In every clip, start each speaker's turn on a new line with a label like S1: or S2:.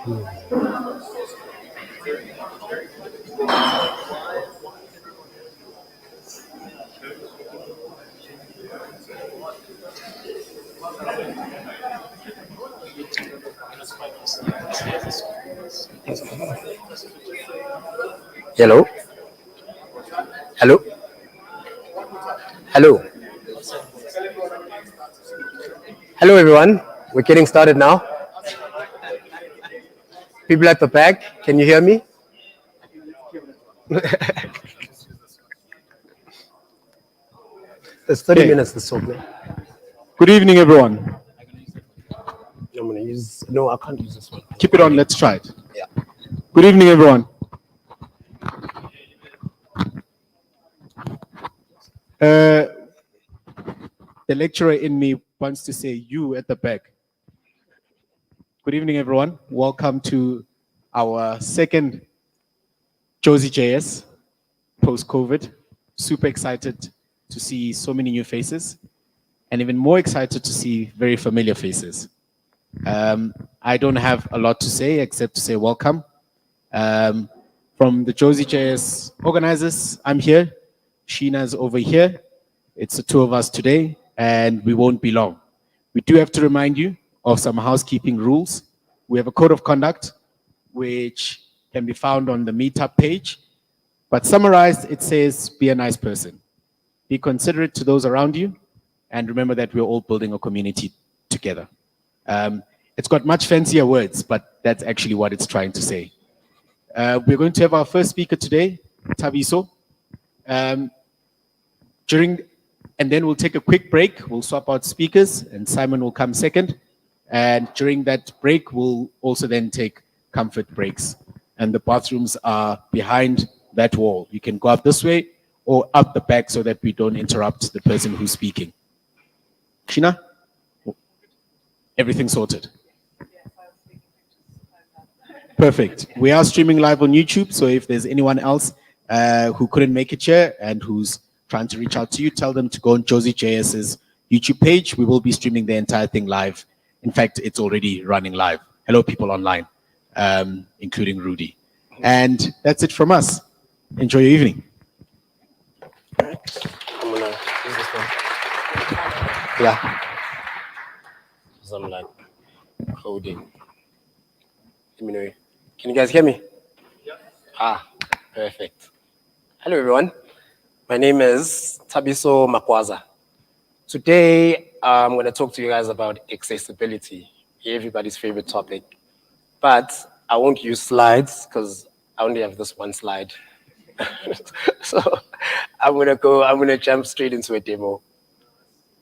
S1: Hello? Hello? Hello? Hello, everyone. We're getting started now. People at the back, can you hear me? There's 30
S2: Okay.
S1: minutes to talk.
S2: Good evening, everyone.
S1: I'm going to use, no, I can't use this one.
S2: Keep it on. Let's try it.
S1: Yeah.
S2: Good evening, everyone. The lecturer in me wants to say you at the back. Good evening, everyone. Welcome to our second Jozi.js post-COVID. Super excited to see so many new faces and even more excited to see very familiar faces. I don't have a lot to say except to say welcome. From the Jozi.js organizers, I'm here. Sheena's over here. It's the two of us today, and we won't be long. We do have to remind you of some housekeeping rules. We have a code of conduct, which can be found on the meetup page. But summarized, it says, be a nice person. Be considerate to those around you, and remember that we're all building a community together. It's got much fancier words, but that's actually what it's trying to say. We're going to have our first speaker today, Tabiso. And then we'll take a quick break. We'll swap out speakers, and Simon will come second. And during that break, we'll also then take comfort breaks. And the bathrooms are behind that wall. You can go up this way or up the back so that we don't interrupt the person who's speaking. Sheena? Everything sorted? Perfect. We are streaming live on YouTube, so if there's anyone else who couldn't make it here and who's trying to reach out to you, tell them to go on Jozi.js's YouTube page. We will be streaming the entire thing live. In fact, it's already running live. Hello, people online, including Rudy. And that's it from us. Enjoy your evening.
S1: I'm going to use this one. Yeah. Some like coding. Let me know. Can you guys hear me? Yeah. Ah, perfect. Hello, everyone. My name is Tabiso Makwaza. Today, I'm going to talk to you guys about accessibility, everybody's favorite topic. But I won't use slides because I only have this one slide. So I'm going to jump straight into a demo.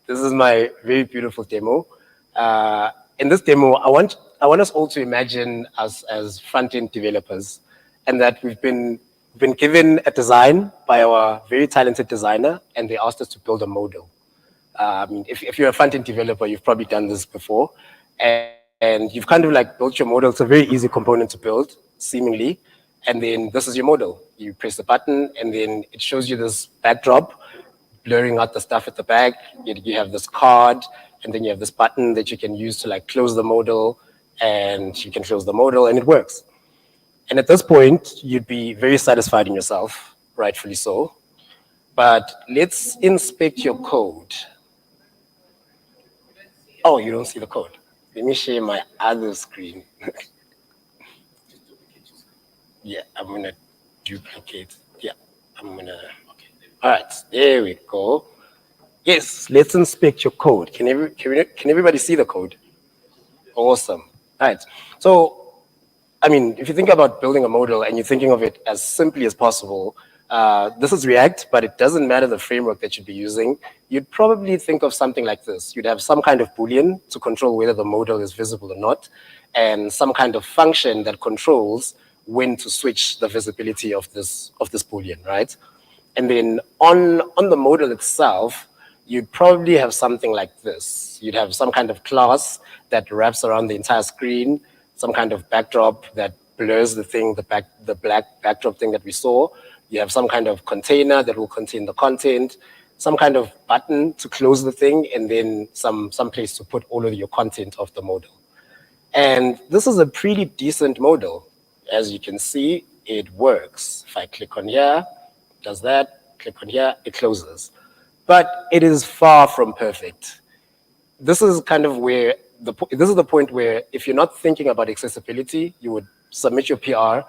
S1: This is my very beautiful demo. In this demo, I want us all to imagine us as front-end developers, and that we've been given a design by our very talented designer, and they asked us to build a model. If you're a front-end developer, you've probably done this before, and you've kind of like built your model. It's a very easy component to build, seemingly, and then this is your model. You press the button, and then it shows you this backdrop, blurring out the stuff at the back. You have this card, and then you have this button that you can use to like close the modal, and you can close the modal, and it works. And at this point, you'd be very satisfied in yourself, rightfully so. But let's inspect your code. Oh, you don't see the code. Let me share my other screen. Yeah, I'm gonna duplicate. Yeah, I'm gonna, okay. All right, there we go. Yes, let's inspect your code. Can everybody see the code? Awesome. All right. So, I mean, if you think about building a model and you're thinking of it as simply as possible, this is React, but it doesn't matter the framework that you'd be using. You'd probably think of something like this. You'd have some kind of Boolean to control whether the modal is visible or not, and some kind of function that controls when to switch the visibility of this Boolean, right? And then on the modal itself, you'd probably have something like this. You'd have some kind of class that wraps around the entire screen, some kind of backdrop that blurs the thing, the black backdrop thing that we saw. You have some kind of container that will contain the content, some kind of button to close the thing, and then some place to put all of your content of the modal. And this is a pretty decent model. As you can see, it works. If I click on here, it does that, click on here, it closes. But it is far from perfect. This is kind of where, this is the point where if you're not thinking about accessibility, you would submit your PR,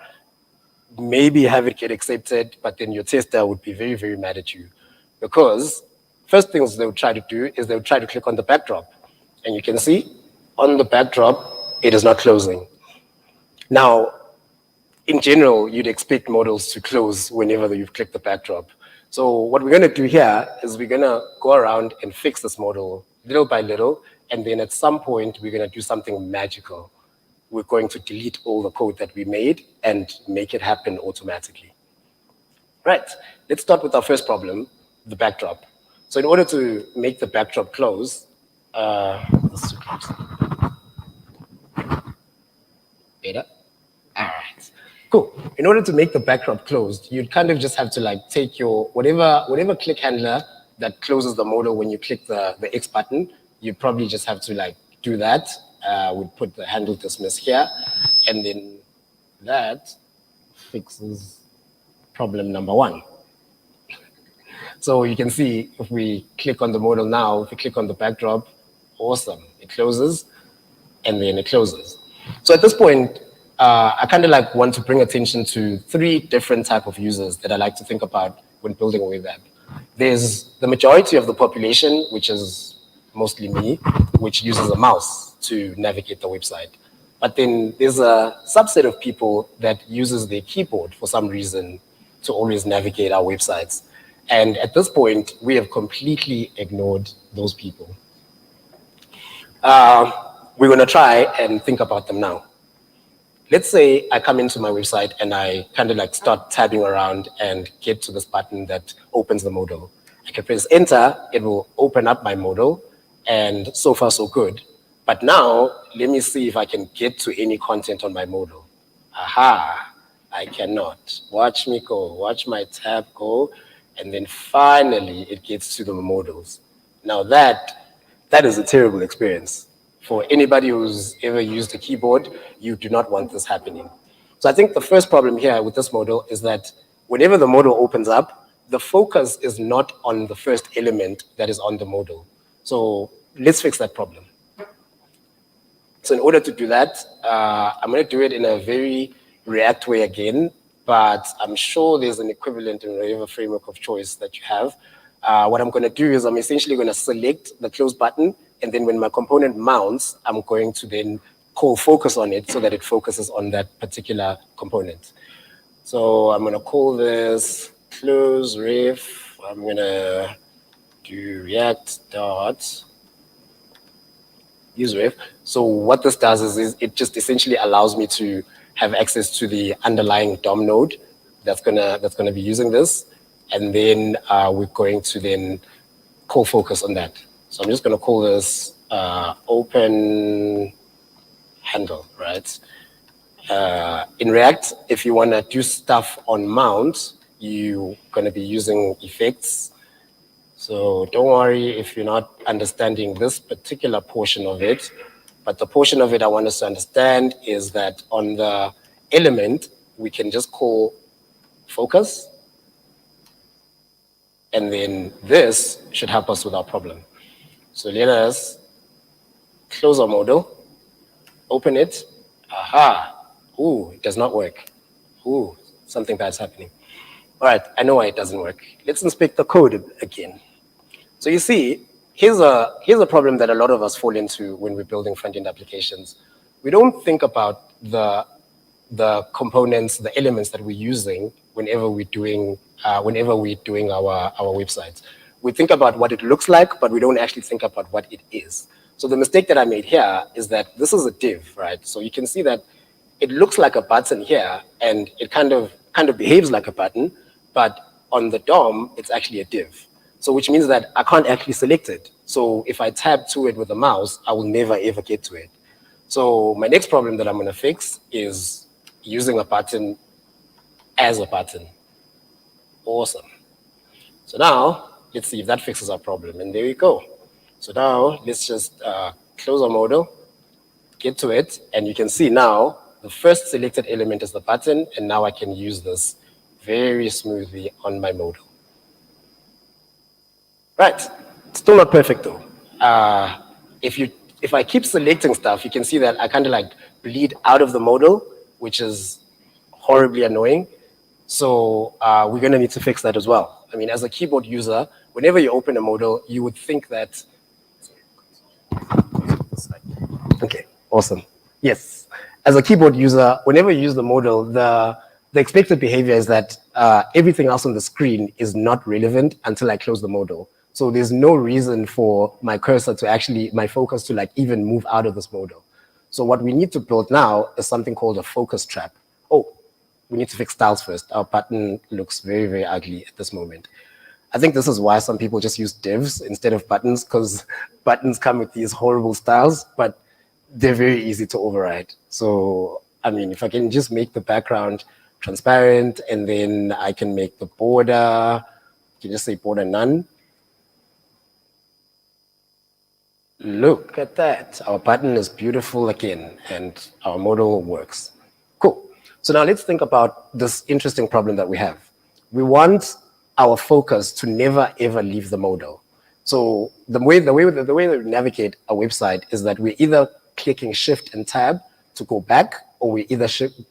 S1: maybe have it get accepted, but then your tester would be very, very mad at you. Because first things they would try to do is they would try to click on the backdrop. And you can see on the backdrop, it is not closing. Now, in general, you'd expect models to close whenever you've clicked the backdrop. So what we're going to do here is we're going to go around and fix this model little by little, and then at some point, we're going to do something magical. We're going to delete all the code that we made and make it happen automatically. Right, let's start with our first problem, the backdrop. So in order to make the backdrop close, better? All right, cool. In order to make the backdrop closed, you'd kind of just have to like take your, whatever click handler that closes the modal when you click the X button, you probably just have to like do that. We'd put the handle dismiss here, and then that fixes problem number one. So you can see if we click on the modal now, if we click on the backdrop, awesome, it closes, and then it closes. So at this point, I kind of like want to bring attention to three different type of users that I like to think about when building a web app. There's the majority of the population, which is mostly me, which uses a mouse to navigate the website. But then there's a subset of people that uses their keyboard for some reason to always navigate our websites. And at this point, we have completely ignored those people. We're going to try and think about them now. Let's say I come into my website and I kind of like start tabbing around and get to this button that opens the modal. I can press enter, it will open up my modal, and so far so good. But now, let me see if I can get to any content on my modal. Aha, I cannot. Watch me go, watch my tab go, and then finally it gets to the modals. Now that is a terrible experience. For anybody who's ever used a keyboard, you do not want this happening. So I think the first problem here with this model is that whenever the modal opens up, the focus is not on the first element that is on the modal. So let's fix that problem. So in order to do that, I'm going to do it in a very React way again, but I'm sure there's an equivalent in whatever framework of choice that you have. What I'm going to do is I'm essentially going to select the close button, and then when my component mounts, I'm going to then call focus on it so that it focuses on that particular component. So I'm going to call this close ref. I'm going to do react dot use ref. So what this does is it just essentially allows me to have access to the underlying DOM node that's gonna be using this, and then we're going to then call focus on that. So I'm just gonna call this open handle, right? In React, if you wanna do stuff on mount, you're gonna be using effects. So don't worry if you're not understanding this particular portion of it, but the portion of it I want us to understand is that on the element, we can just call focus, and then this should help us with our problem. So let us close our modal, open it. Aha, ooh, it does not work. Ooh, something bad's happening. All right, I know why it doesn't work. Let's inspect the code again. So you see, here's a problem that a lot of us fall into when we're building front-end applications. We don't think about the components, the elements that we're using whenever we're doing our websites. We think about what it looks like, but we don't actually think about what it is. So the mistake that I made here is that this is a div, right? So you can see that it looks like a button here, and it kind of behaves like a button, but on the DOM, it's actually a div. So which means that I can't actually select it. So if I tab to it with a mouse, I will never ever get to it. So my next problem that I'm going to fix is using a button as a button. Awesome. So now let's see if that fixes our problem. And there we go. So now let's just close our modal. get to it, and you can see now the first selected element is the button, and now I can use this very smoothly on my modal. Right, still not perfect though. If I keep selecting stuff, you can see that I kind of like bleed out of the modal, which is horribly annoying. So we're going to need to fix that as well. I mean, as a keyboard user, whenever you open a modal, you would think that. Okay, awesome. Yes, as a keyboard user, whenever you use the modal, the expected behavior is that everything else on the screen is not relevant until I close the modal. So there's no reason for my cursor to actually, my focus to like even move out of this modal. So what we need to build now is something called a focus trap. Oh, we need to fix styles first. Our button looks very, very ugly at this moment. I think this is why some people just use divs instead of buttons, because buttons come with these horrible styles, but they're very easy to override. So, I mean, if I can just make the background transparent, and then I can make the border, you can just say border none. Look at that. Our button is beautiful again, and our modal works. Cool. So now let's think about this interesting problem that we have. We want our focus to never, ever leave the modal. So the way that we navigate a website is that we're either clicking Shift and Tab to go back, or we're either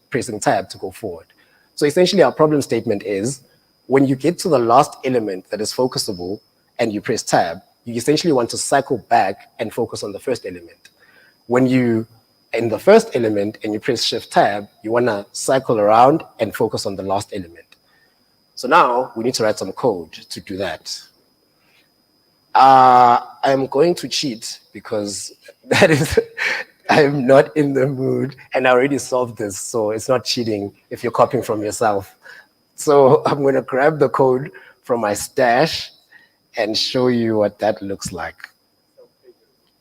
S1: pressing Tab to go forward. So essentially our problem statement is, when you get to the last element that is focusable and you press Tab, you essentially want to cycle back and focus on the first element. When you in the first element and you press Shift Tab, you want to cycle around and focus on the last element. So now we need to write some code to do that. I'm going to cheat because that is, I'm not in the mood, and I already solved this, so it's not cheating if you're copying from yourself. So I'm going to grab the code from my stash and show you what that looks like.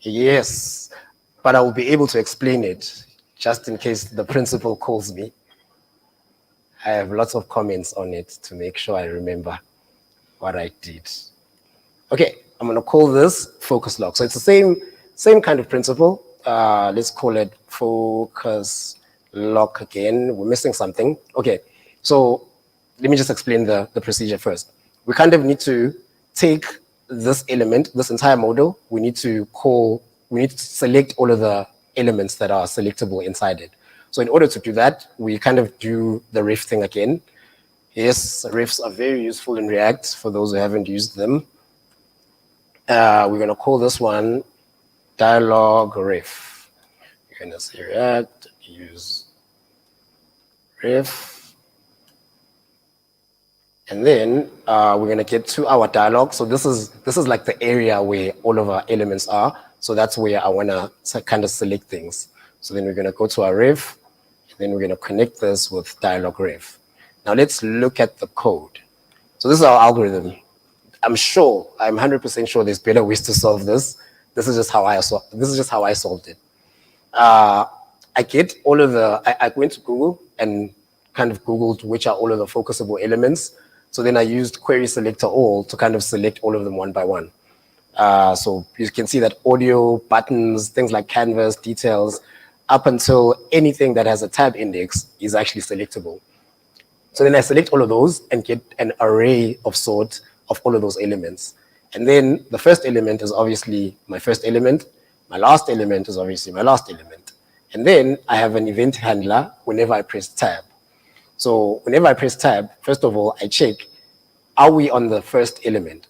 S1: Yes, but I will be able to explain it just in case the principal calls me. I have lots of comments on it to make sure I remember what I did. Okay, I'm going to call this focus lock. So it's the same kind of principle. Let's call it focus lock again. We're missing something. Okay, so let me just explain the procedure first. We kind of need to take this element, this entire modal, we need to select all of the elements that are selectable inside it. So in order to do that, we kind of do the ref thing again. Yes, refs are very useful in React for those who haven't used them. We're going to call this one dialog ref. We're going to say React, use ref. And then we're going to get to our dialog. So this is like the area where all of our elements are. So that's where I want to kind of select things. So then we're going to go to our ref, and then we're going to connect this with dialog ref. Now let's look at the code. So this is our algorithm. I'm 100% sure there's better ways to solve this. This is just how I solved it. I get all of I went to Google and kind of Googled which are all of the focusable elements. So then I used query selector all to kind of select all of them one by one. So you can see that audio, buttons, things like canvas, details, up until anything that has a tab index is actually selectable. So then I select all of those and get an array of sort of all of those elements. And then the first element is obviously my first element. My last element is obviously my last element. And then I have an event handler whenever I press tab. So whenever I press tab, first of all, I check, are we on the first element?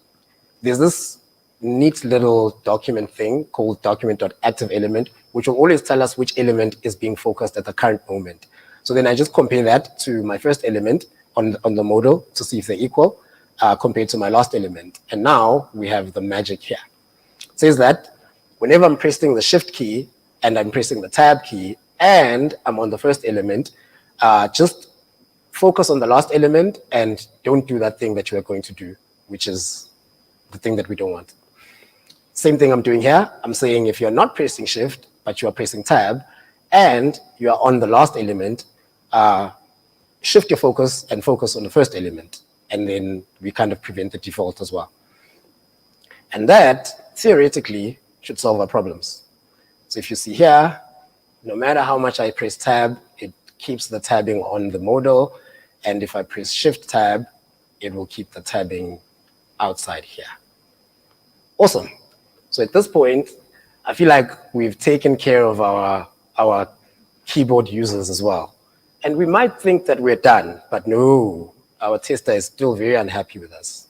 S1: There's this neat little document thing called document.activeElement, which will always tell us which element is being focused at the current moment. So then I just compare that to my first element on the modal to see if they're equal compared to my last element. And now we have the magic here. It says that whenever I'm pressing the shift key and I'm pressing the tab key and I'm on the first element, just focus on the last element and don't do that thing that you are going to do, which is the thing that we don't want. Same thing I'm doing here. I'm saying if you're not pressing shift, but you are pressing tab and you are on the last element, shift your focus and focus on the first element. And then we kind of prevent the default as well. And that theoretically should solve our problems. So if you see here, no matter how much I press tab, it keeps the tabbing on the modal. And if I press shift tab, it will keep the tabbing outside here. Awesome. So at this point, I feel like we've taken care of our keyboard users as well. And we might think that we're done, but no, our tester is still very unhappy with us.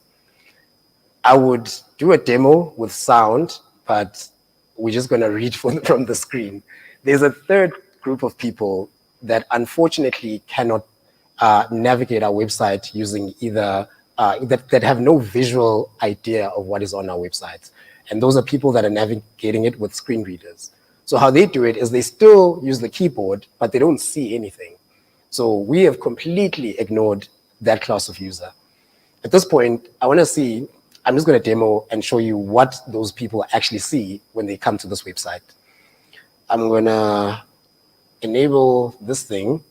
S1: I would do a demo with sound, but we're just going to read from the screen. There's a third group of people that unfortunately cannot navigate our website using either, that have no visual idea of what is on our website. And those are people that are navigating it with screen readers. So how they do it is they still use the keyboard, but they don't see anything. So we have completely ignored that class of user. At this point, I want to see, I'm just going to demo and show you what those people actually see when they come to this website. I'm going to enable this thing.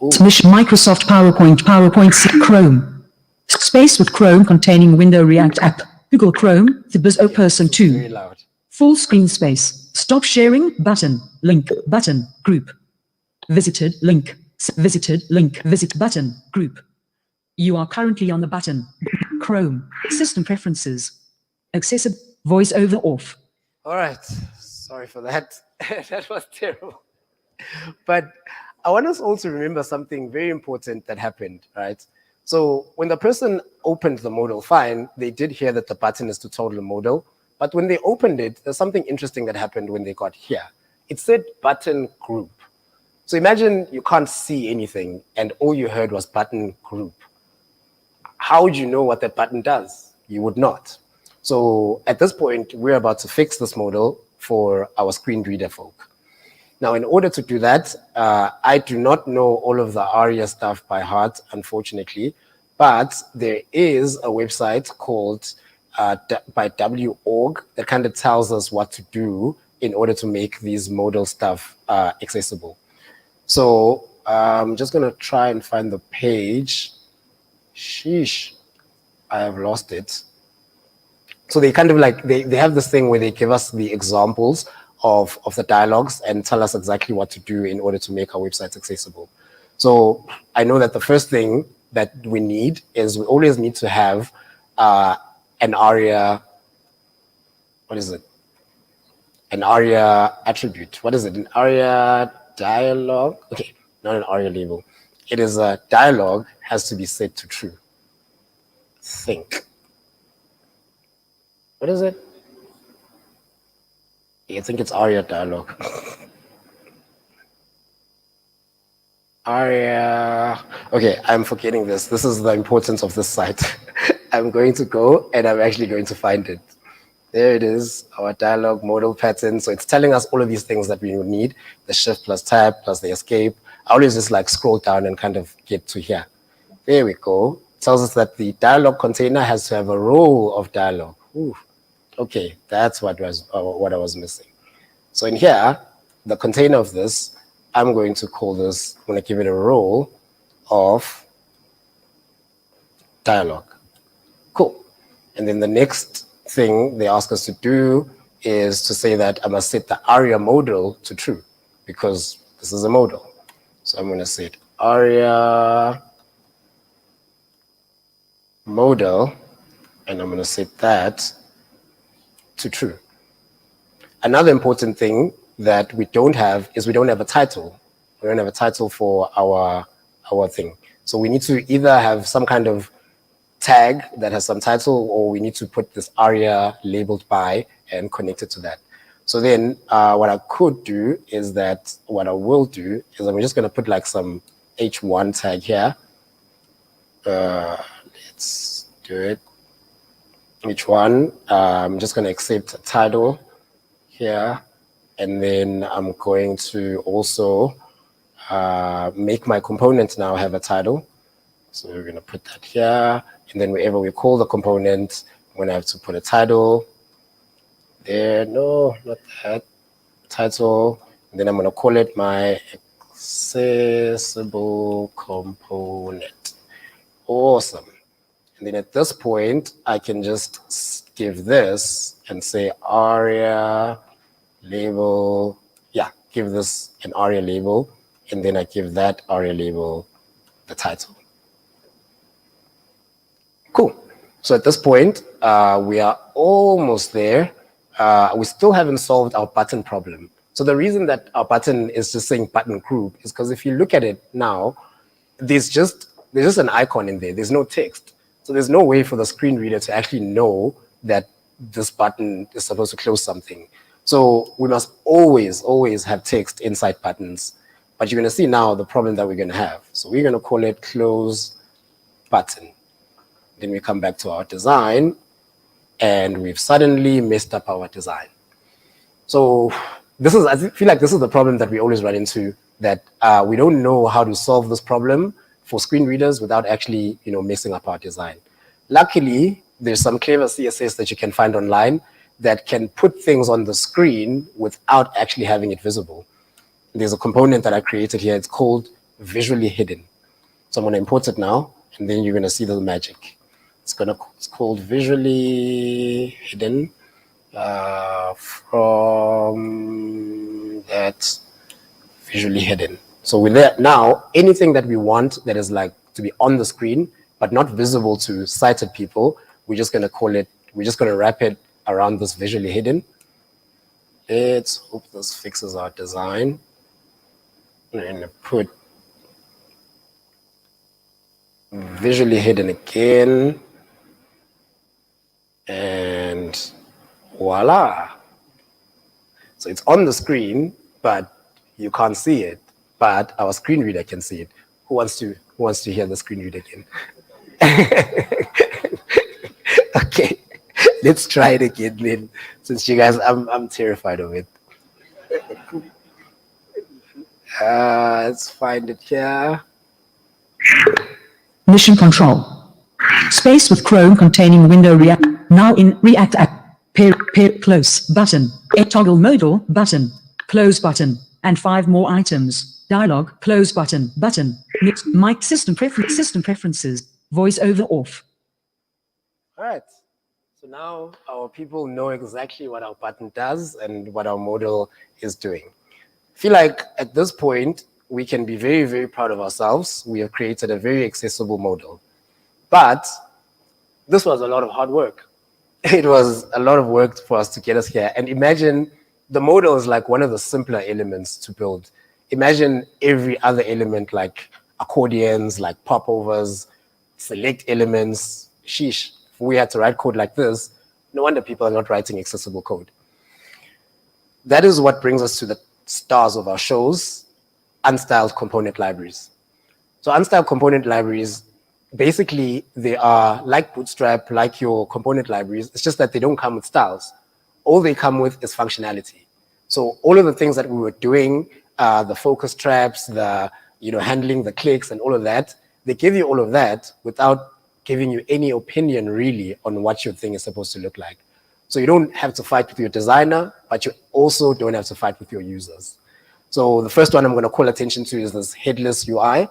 S3: Microsoft PowerPoint, Chrome. Space with Chrome containing window React app. Google Chrome, the Biz Person 2.
S1: Very loud.
S3: Full screen space. Stop sharing, button, link, button, group. Visited, link, visited, link, visit, button, group. You are currently on the button. Chrome, system preferences. Accessible, voice over off.
S1: All right, sorry for that. That was terrible. But I want us all to remember something very important that happened, right? So when the person opened the modal, fine, they did hear that the button is to toggle the modal, but when they opened it, there's something interesting that happened when they got here. It said button group. So imagine you can't see anything and all you heard was button group. How would you know what that button does? You would not. So at this point, we're about to fix this modal for our screen reader folk. Now, in order to do that, I do not know all of the ARIA stuff by heart, unfortunately, but there is a website called by W.org that kind of tells us what to do in order to make these modal stuff accessible. So I'm just going to try and find the page. Sheesh, I have lost it. So they kind of like, they have this thing where they give us the examples of the dialogues and tell us exactly what to do in order to make our websites accessible. So I know that the first thing that we need is we always need to have an ARIA, what is it? An ARIA attribute. What is it? An ARIA dialogue? Okay, not an ARIA label. It is a dialogue has to be set to true. Think. What is it? I think it's ARIA dialogue. ARIA. Okay, I'm forgetting this. This is the importance of this site. I'm going to go and I'm actually going to find it. There it is, our dialogue modal pattern. So it's telling us all of these things that we need, the shift plus tab plus the escape. I always just like scroll down and kind of get to here. There we go. It tells us that the dialogue container has to have a role of dialogue. Ooh. Okay, that's what I was missing. So in here, the container of this, I'm going to call this, I'm going to give it a role of dialogue. Cool. And then the next thing they ask us to do is to say that I must set the ARIA modal to true because this is a modal. So I'm going to set ARIA modal and I'm going to set that to true. Another important thing that we don't have is we don't have a title. We don't have a title for our thing. So we need to either have some kind of tag that has some title, or we need to put this ARIA labeled by and connect it to that. So then what I could do is that what I will do is I'm just going to put like some H1 tag here. Let's do it. H1. I'm just going to accept a title here. And then I'm going to also make my component now have a title. So we're going to put that here. And then wherever we call the component, I'm going to have to put a title there. No, not that. Title. And then I'm going to call it my accessible component. Awesome. And then at this point, I can just give this and say ARIA label. Yeah, give this an ARIA label, and then I give that ARIA label the title. Cool. So at this point, we are almost there. We still haven't solved our button problem. So the reason that our button is just saying button group is because if you look at it now, there's just an icon in there. There's no text. So there's no way for the screen reader to actually know that this button is supposed to close something. So we must always have text inside buttons. But you're going to see now the problem that we're going to have. So we're going to call it close button. Then we come back to our design, and we've suddenly messed up our design. So I feel like this is the problem that we always run into, that we don't know how to solve this problem for screen readers without actually, messing up our design. Luckily, there's some clever CSS that you can find online that can put things on the screen without actually having it visible. There's a component that I created here. It's called visually hidden. So I'm going to import it now, and then you're going to see the magic. It's called visually hidden from that visually hidden. So with that now, anything that we want that is like to be on the screen but not visible to sighted people, we're just going to wrap it around this visually hidden. Let's hope this fixes our design. I'm going to put visually hidden again. And voila. So it's on the screen, but you can't see it. But our screen reader can see it. Who wants to hear the screen reader again? Okay, let's try it again then. Since you guys, I'm terrified of it. Let's find it here.
S3: Mission control. Space with Chrome containing window React. Now in React app. Pair close button. A toggle modal button. Close button. And 5 more items. Dialog. Close button. Button. Mix. Mic system preferences. Voice over off.
S1: All right. So now our people know exactly what our button does and what our model is doing. I feel like at this point, we can be very, very proud of ourselves. We have created a very accessible model. But this was a lot of hard work. It was a lot of work for us to get us here. And imagine the model is like one of the simpler elements to build. Imagine every other element like accordions, like popovers, select elements. Sheesh, if we had to write code like this, no wonder people are not writing accessible code. That is what brings us to the stars of our shows, unstyled component libraries. So unstyled component libraries, basically, they are like Bootstrap, like your component libraries. It's just that they don't come with styles. All they come with is functionality. So all of the things that we were doing, the focus traps, the handling the clicks and all of that, they give you all of that without giving you any opinion really on what your thing is supposed to look like. So you don't have to fight with your designer, but you also don't have to fight with your users. So the first one I'm going to call attention to is this headless UI,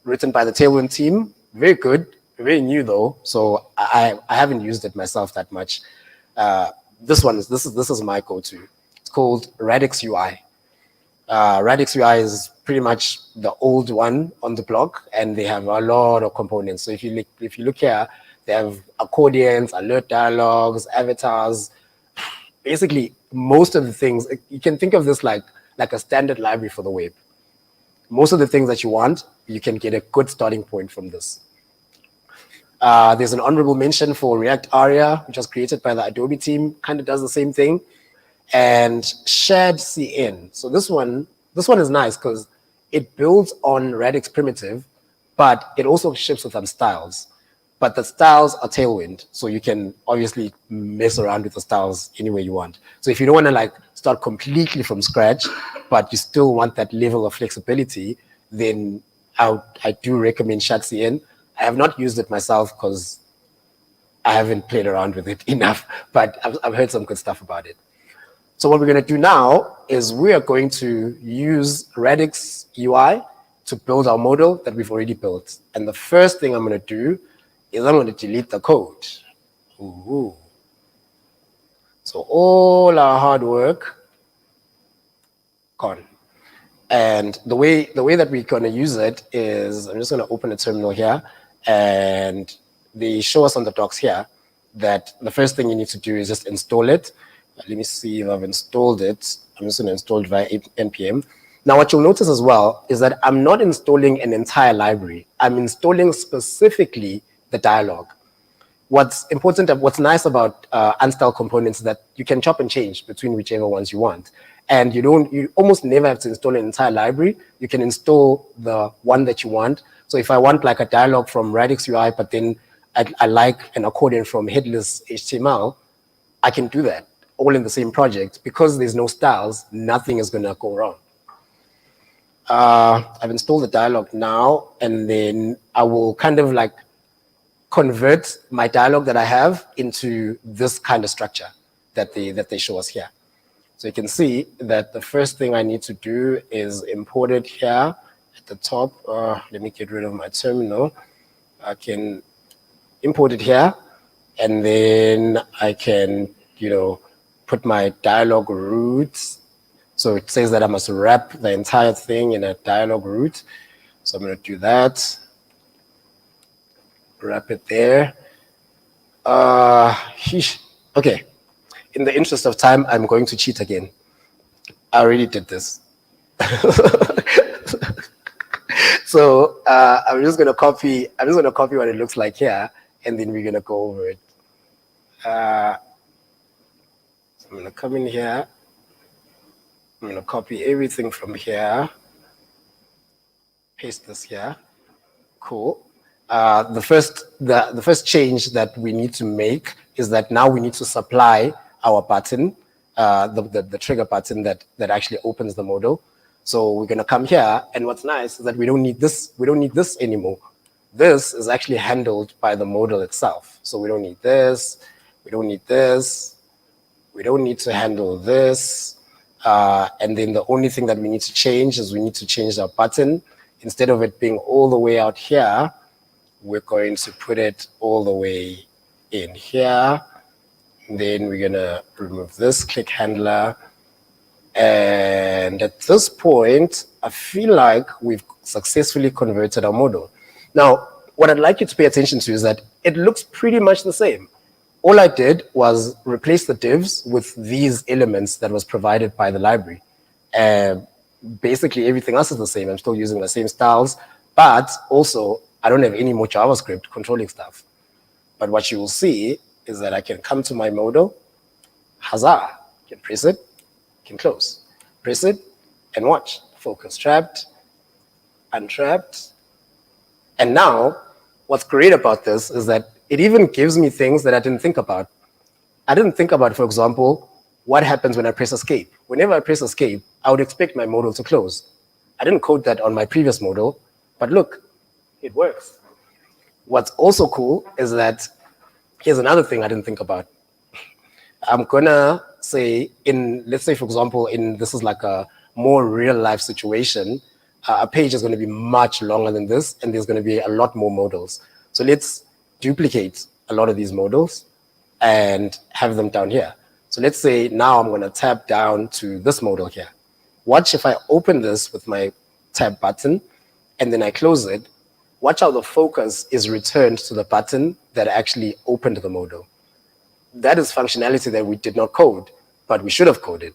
S1: written by the Tailwind team. Very good, very new though. So I haven't used it myself that much. This is my go-to. It's called Radix UI. Radix UI is pretty much the old one on the block, and they have a lot of components. So if you look here, they have accordions, alert dialogues, avatars. Basically, most of the things, you can think of this like a standard library for the web. Most of the things that you want, you can get a good starting point from this. There's an honorable mention for React ARIA, which was created by the Adobe team, kind of does the same thing. And shared CN. So this one is nice because it builds on Radix primitive, but it also ships with some styles. But the styles are Tailwind, so you can obviously mess around with the styles any way you want. So if you don't want to start completely from scratch, but you still want that level of flexibility, then I do recommend ShadCN. I have not used it myself because I haven't played around with it enough, but I've heard some good stuff about it. So what we're going to do now is we are going to use Radix UI to build our model that we've already built. And the first thing I'm going to do is I'm going to delete the code. Ooh. So all our hard work gone. And the way that we're going to use it is, I'm just going to open a terminal here, and they show us on the docs here that the first thing you need to do is just install it. Let me see if I've installed it. I'm just going to install it via npm. Now, what you'll notice as well is that I'm not installing an entire library. I'm installing specifically the dialog. What's important, what's nice about Unstyled components is that you can chop and change between whichever ones you want. And you almost never have to install an entire library. You can install the one that you want. So if I want like a dialog from Radix UI, but then I like an accordion from headless HTML, I can do that all in the same project. Because there's no styles, nothing is going to go wrong. I've installed the dialog now, and then I will kind of like convert my dialog that I have into this kind of structure that they show us here. So you can see that the first thing I need to do is import it here at the top. Let me get rid of my terminal. I can import it here, and then I can, put my dialog root. So it says that I must wrap the entire thing in a dialog root. So I'm going to do that. Wrap it there. Okay. In the interest of time, I'm going to cheat again. I already did this. So I'm just going to copy what it looks like here, and then we're going to go over it. So I'm going to come in here. I'm going to copy everything from here. Paste this here. Cool. The first change that we need to make is that now we need to supply our button, the trigger button that actually opens the modal. So we're going to come here, and what's nice is that we don't need this. We don't need this anymore. This is actually handled by the modal itself. So we don't need this. We don't need this. We don't need to handle this. And then the only thing that we need to change is we need to change our button. Instead of it being all the way out here, we're going to put it all the way in here. And then we're going to remove this click handler. And at this point, I feel like we've successfully converted our modal. Now, what I'd like you to pay attention to is that it looks pretty much the same. All I did was replace the divs with these elements that was provided by the library. Basically, everything else is the same. I'm still using the same styles, but also I don't have any more JavaScript controlling stuff. But what you will see is that I can come to my modal, huzzah, can press it, can close, press it, and watch. Focus trapped, untrapped. And now, what's great about this is that it even gives me things that I didn't think about. I didn't think about, for example, what happens when I press escape. Whenever I press escape, I would expect my modal to close. I didn't code that on my previous modal, but look, it works. What's also cool is that here's another thing I didn't think about. I'm gonna say let's say, for example, this is like a more real life situation, a page is gonna be much longer than this, and there's gonna be a lot more modals. So let's duplicate a lot of these modals and have them down here. So let's say now I'm gonna tab down to this modal here. Watch if I open this with my tab button and then I close it, watch how the focus is returned to the button that actually opened the modal. That is functionality that we did not code, but we should have coded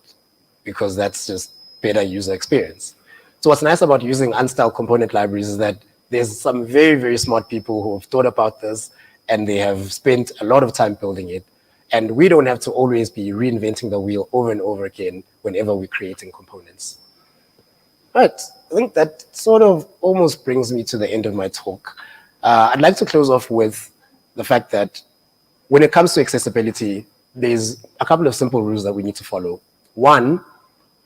S1: because that's just better user experience. So what's nice about using Unstyled component libraries is that there's some very, very smart people who have thought about this and they have spent a lot of time building it. And we don't have to always be reinventing the wheel over and over again whenever we're creating components. Right, I think that sort of almost brings me to the end of my talk. I'd like to close off with the fact that when it comes to accessibility, there's a couple of simple rules that we need to follow. One,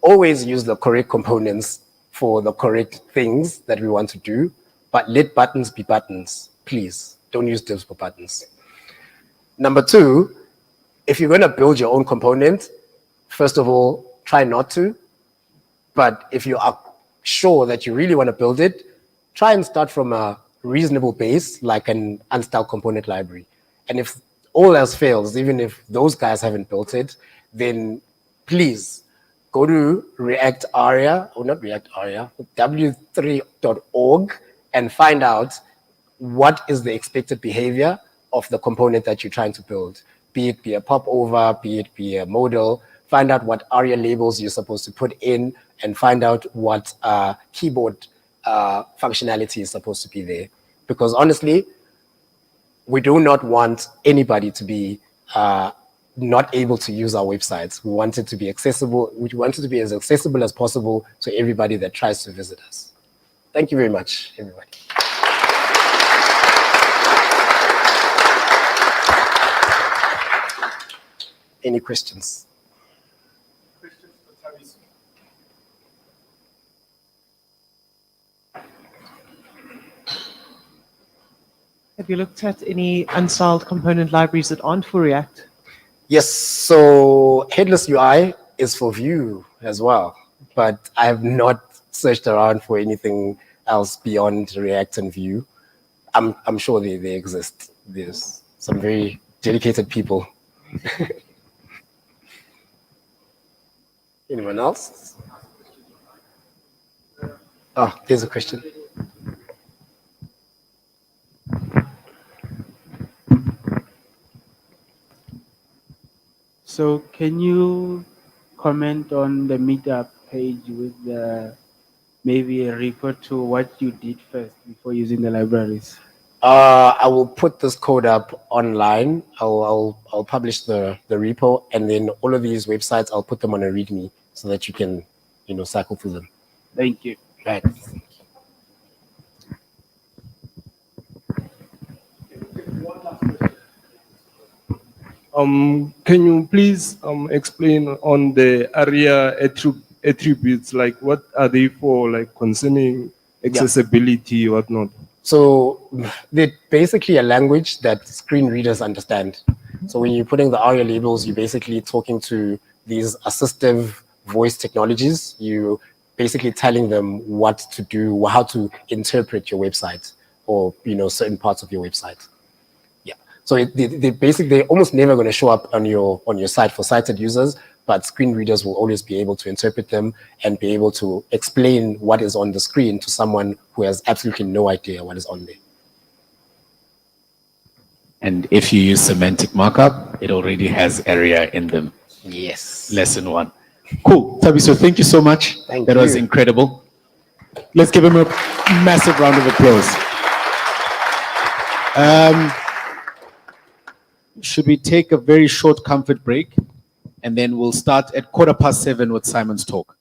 S1: always use the correct components for the correct things that we want to do, but let buttons be buttons, please. Don't use divs for buttons. Number two, if you're going to build your own component, first of all, try not to. But if you are sure that you really want to build it, try and start from a reasonable base, like an Unstyled component library. And if all else fails, even if those guys haven't built it, then please go to React Aria, or not React Aria, w3.org, and find out what is the expected behavior of the component that you're trying to build. Be it be a popover, be it be a modal. Find out what ARIA labels you're supposed to put in, and find out what keyboard functionality is supposed to be there. Because honestly, we do not want anybody to be not able to use our websites. We want it to be accessible. We want it to be as accessible as possible to everybody that tries to visit us. Thank you very much, everybody. Any questions?
S4: Have you looked at any unstyled component libraries that aren't for React?
S1: Yes, so headless UI is for Vue as well, but I have not searched around for anything else beyond React and Vue. I'm sure they exist. There's some very dedicated people. Anyone else? Oh, there's a question.
S5: So can you comment on the meetup page with maybe refer to what you did first before using the libraries?
S1: I will put this code up online. I'll publish the repo, and then all of these websites, I'll put them on a README so that you can, cycle through them.
S5: Thank you.
S1: Right.
S6: Can you please explain on the area attributes, like what are they for, like concerning accessibility, whatnot?
S1: So they're basically a language that screen readers understand. So when you're putting the ARIA labels, you're basically talking to these assistive voice technologies. You basically telling them what to do, how to interpret your website, or certain parts of your website. Yeah. So they're almost never going to show up on your site for sighted users, but screen readers will always be able to interpret them and be able to explain what is on the screen to someone who has absolutely no idea what is on there.
S2: And if you use semantic markup, it already has area in them.
S1: Yes.
S2: Lesson 1. Cool. Tabiso, thank you so much.
S1: Thank
S2: that
S1: you.
S2: was incredible. Let's give him a massive round of applause. Should we take a very short comfort break? And then we'll start at 7:15 with Simon's talk.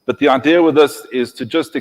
S7: But the idea with this is to just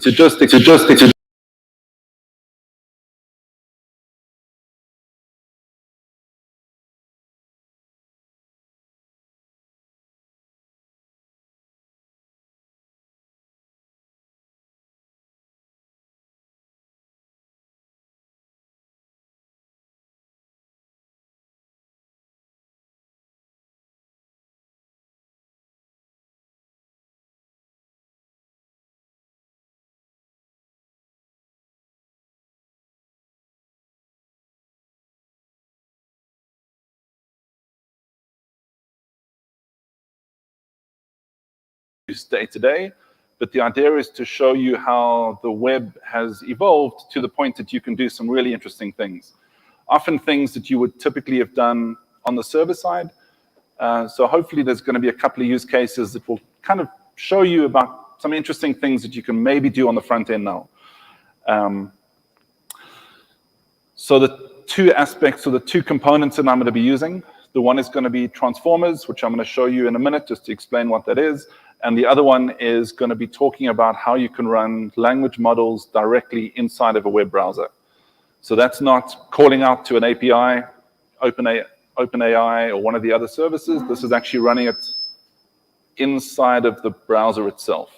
S7: day to day, but the idea is to show you how the web has evolved to the point that you can do some really interesting things. Often things that you would typically have done on the server side. So hopefully there's going to be a couple of use cases that will kind of show you about some interesting things that you can maybe do on the front end now. So the two aspects, or the two components that I'm going to be using, the one is going to be transformers, which I'm going to show you in a minute just to explain what that is. And the other one is going to be talking about how you can run language models directly inside of a web browser. So that's not calling out to an API, OpenAI, or one of the other services. This is actually running it inside of the browser itself,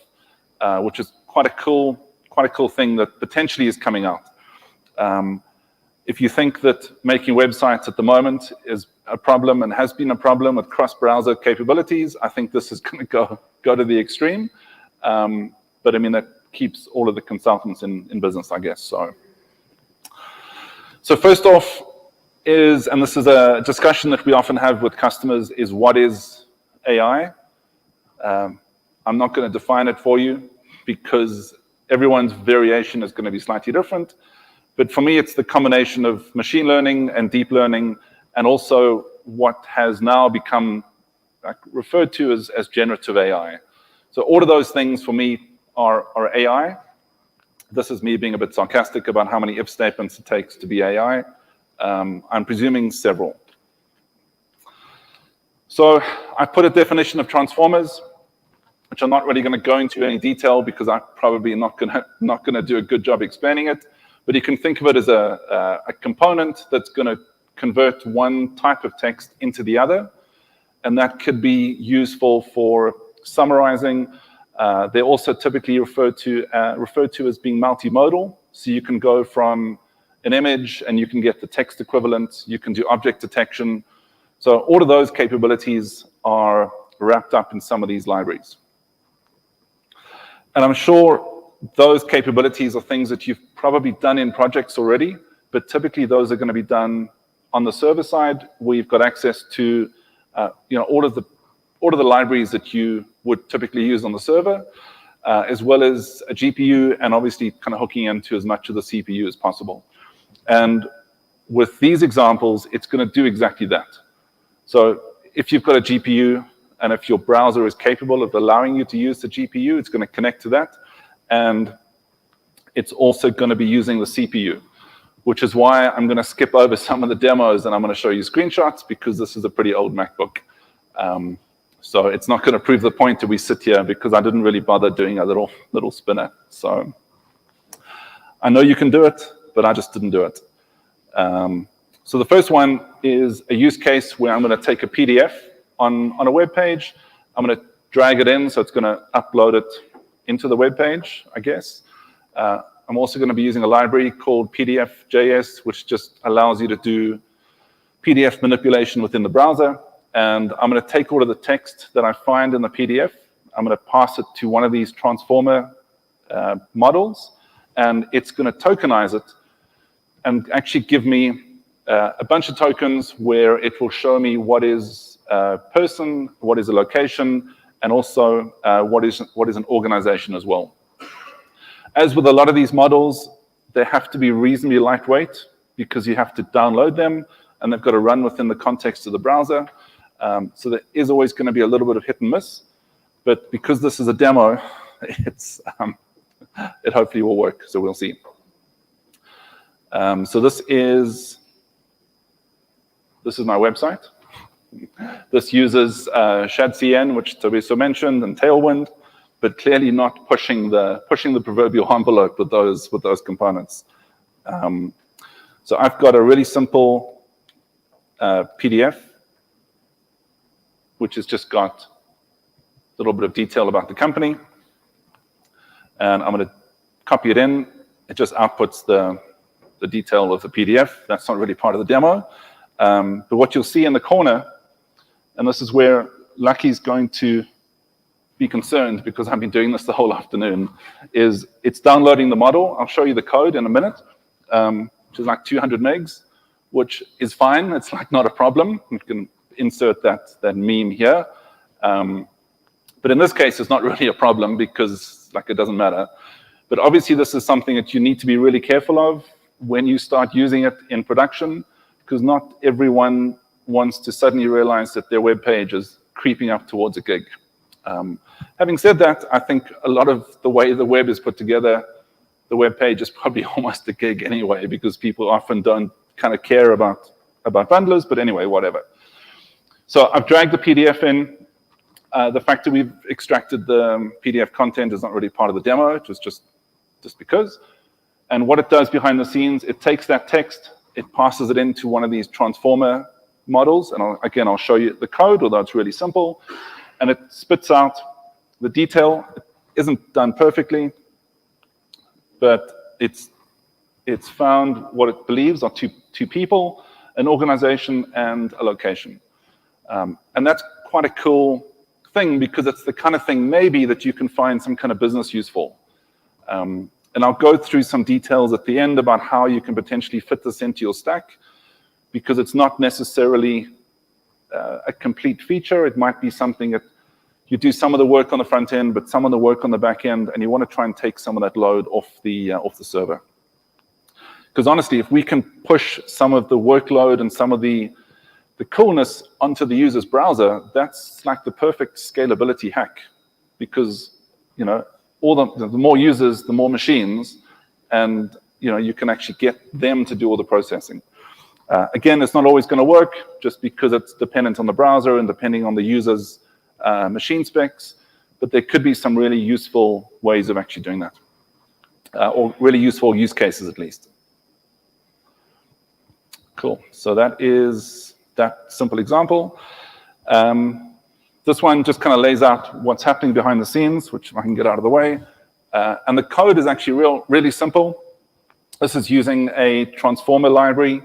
S7: which is quite a cool thing that potentially is coming out. If you think that making websites at the moment is a problem and has been a problem with cross-browser capabilities, I think this is going to go to the extreme. But I mean, that keeps all of the consultants in business, I guess. So first off is, and this is a discussion that we often have with customers, is what is AI? I'm not going to define it for you because everyone's variation is going to be slightly different. But for me, it's the combination of machine learning and deep learning, and also what has now become referred to as generative AI. So all of those things for me are AI. This is me being a bit sarcastic about how many if statements it takes to be AI. I'm presuming several. So I put a definition of transformers, which I'm not really going to go into any detail because I'm probably not going to do a good job explaining it. But you can think of it as a component that's going to convert one type of text into the other. And that could be useful for summarizing. They're also typically referred to as being multimodal. So you can go from an image and you can get the text equivalent. You can do object detection. So all of those capabilities are wrapped up in some of these libraries. And I'm sure those capabilities are things that you've probably done in projects already, but typically those are going to be done on the server side, where you've got access to all of the libraries that you would typically use on the server, as well as a GPU, and obviously kind of hooking into as much of the CPU as possible. And with these examples, it's going to do exactly that. So if you've got a GPU, and if your browser is capable of allowing you to use the GPU, it's going to connect to that. And it's also going to be using the CPU, which is why I'm going to skip over some of the demos and I'm going to show you screenshots, because this is a pretty old MacBook. So it's not going to prove the point that we sit here, because I didn't really bother doing a little spinner. So I know you can do it, but I just didn't do it. So the first one is a use case where I'm going to take a PDF on a web page. I'm going to drag it in, so it's going to upload it into the web page, I guess. I'm also going to be using a library called Jozi.js, which just allows you to do PDF manipulation within the browser. And I'm going to take all of the text that I find in the PDF. I'm going to pass it to one of these transformer models, and it's going to tokenize it and actually give me a bunch of tokens where it will show me what is a person, what is a location, and also what is an organization as well. As with a lot of these models, they have to be reasonably lightweight because you have to download them, and they've got to run within the context of the browser. So there is always going to be a little bit of hit and miss. But because this is a demo, it hopefully will work. So we'll see. So this is my website. This uses ShadCN, which Tobiso mentioned, and Tailwind. but clearly not pushing the proverbial envelope with those components. So I've got a really simple PDF, which has just got a little bit of detail about the company. And I'm going to copy it in. It just outputs the detail of the PDF. That's not really part of the demo. But what you'll see in the corner, and this is where Lucky's going to be concerned because I've been doing this the whole afternoon, is it's downloading the model. I'll show you the code in a minute, which is like 200 megs, which is fine. It's like not a problem. You can insert that meme here. But in this case, it's not really a problem because like it doesn't matter. But obviously, this is something that you need to be really careful of when you start using it in production, because not everyone wants to suddenly realize that their web page is creeping up towards a gig. Having said that, I think a lot of the way the web is put together, the web page is probably almost a gig anyway, because people often don't kind of care about bundlers, but anyway, whatever. So I've dragged the PDF in. The fact that we've extracted the PDF content is not really part of the demo. It was just because. And what it does behind the scenes, it takes that text, it passes it into one of these transformer models. And again, I'll show you the code, although it's really simple. And it spits out the detail. It isn't done perfectly, but it's found what it believes are two people, an organization, and a location. And that's quite a cool thing because it's the kind of thing maybe that you can find some kind of business use for. And I'll go through some details at the end about how you can potentially fit this into your stack, because it's not necessarily a complete feature. It might be something that you do some of the work on the front end, but some of the work on the back end, and you want to try and take some of that load off the server. Because honestly, if we can push some of the workload and some of the coolness onto the user's browser, that's like the perfect scalability hack. Because all the more users, the more machines, and you can actually get them to do all the processing. Again, it's not always going to work just because it's dependent on the browser and depending on the user's machine specs, but there could be some really useful ways of actually doing that, or really useful use cases at least. Cool. So that is that simple example. This one just kind of lays out what's happening behind the scenes, which I can get out of the way. And the code is actually really simple. This is using a transformer library,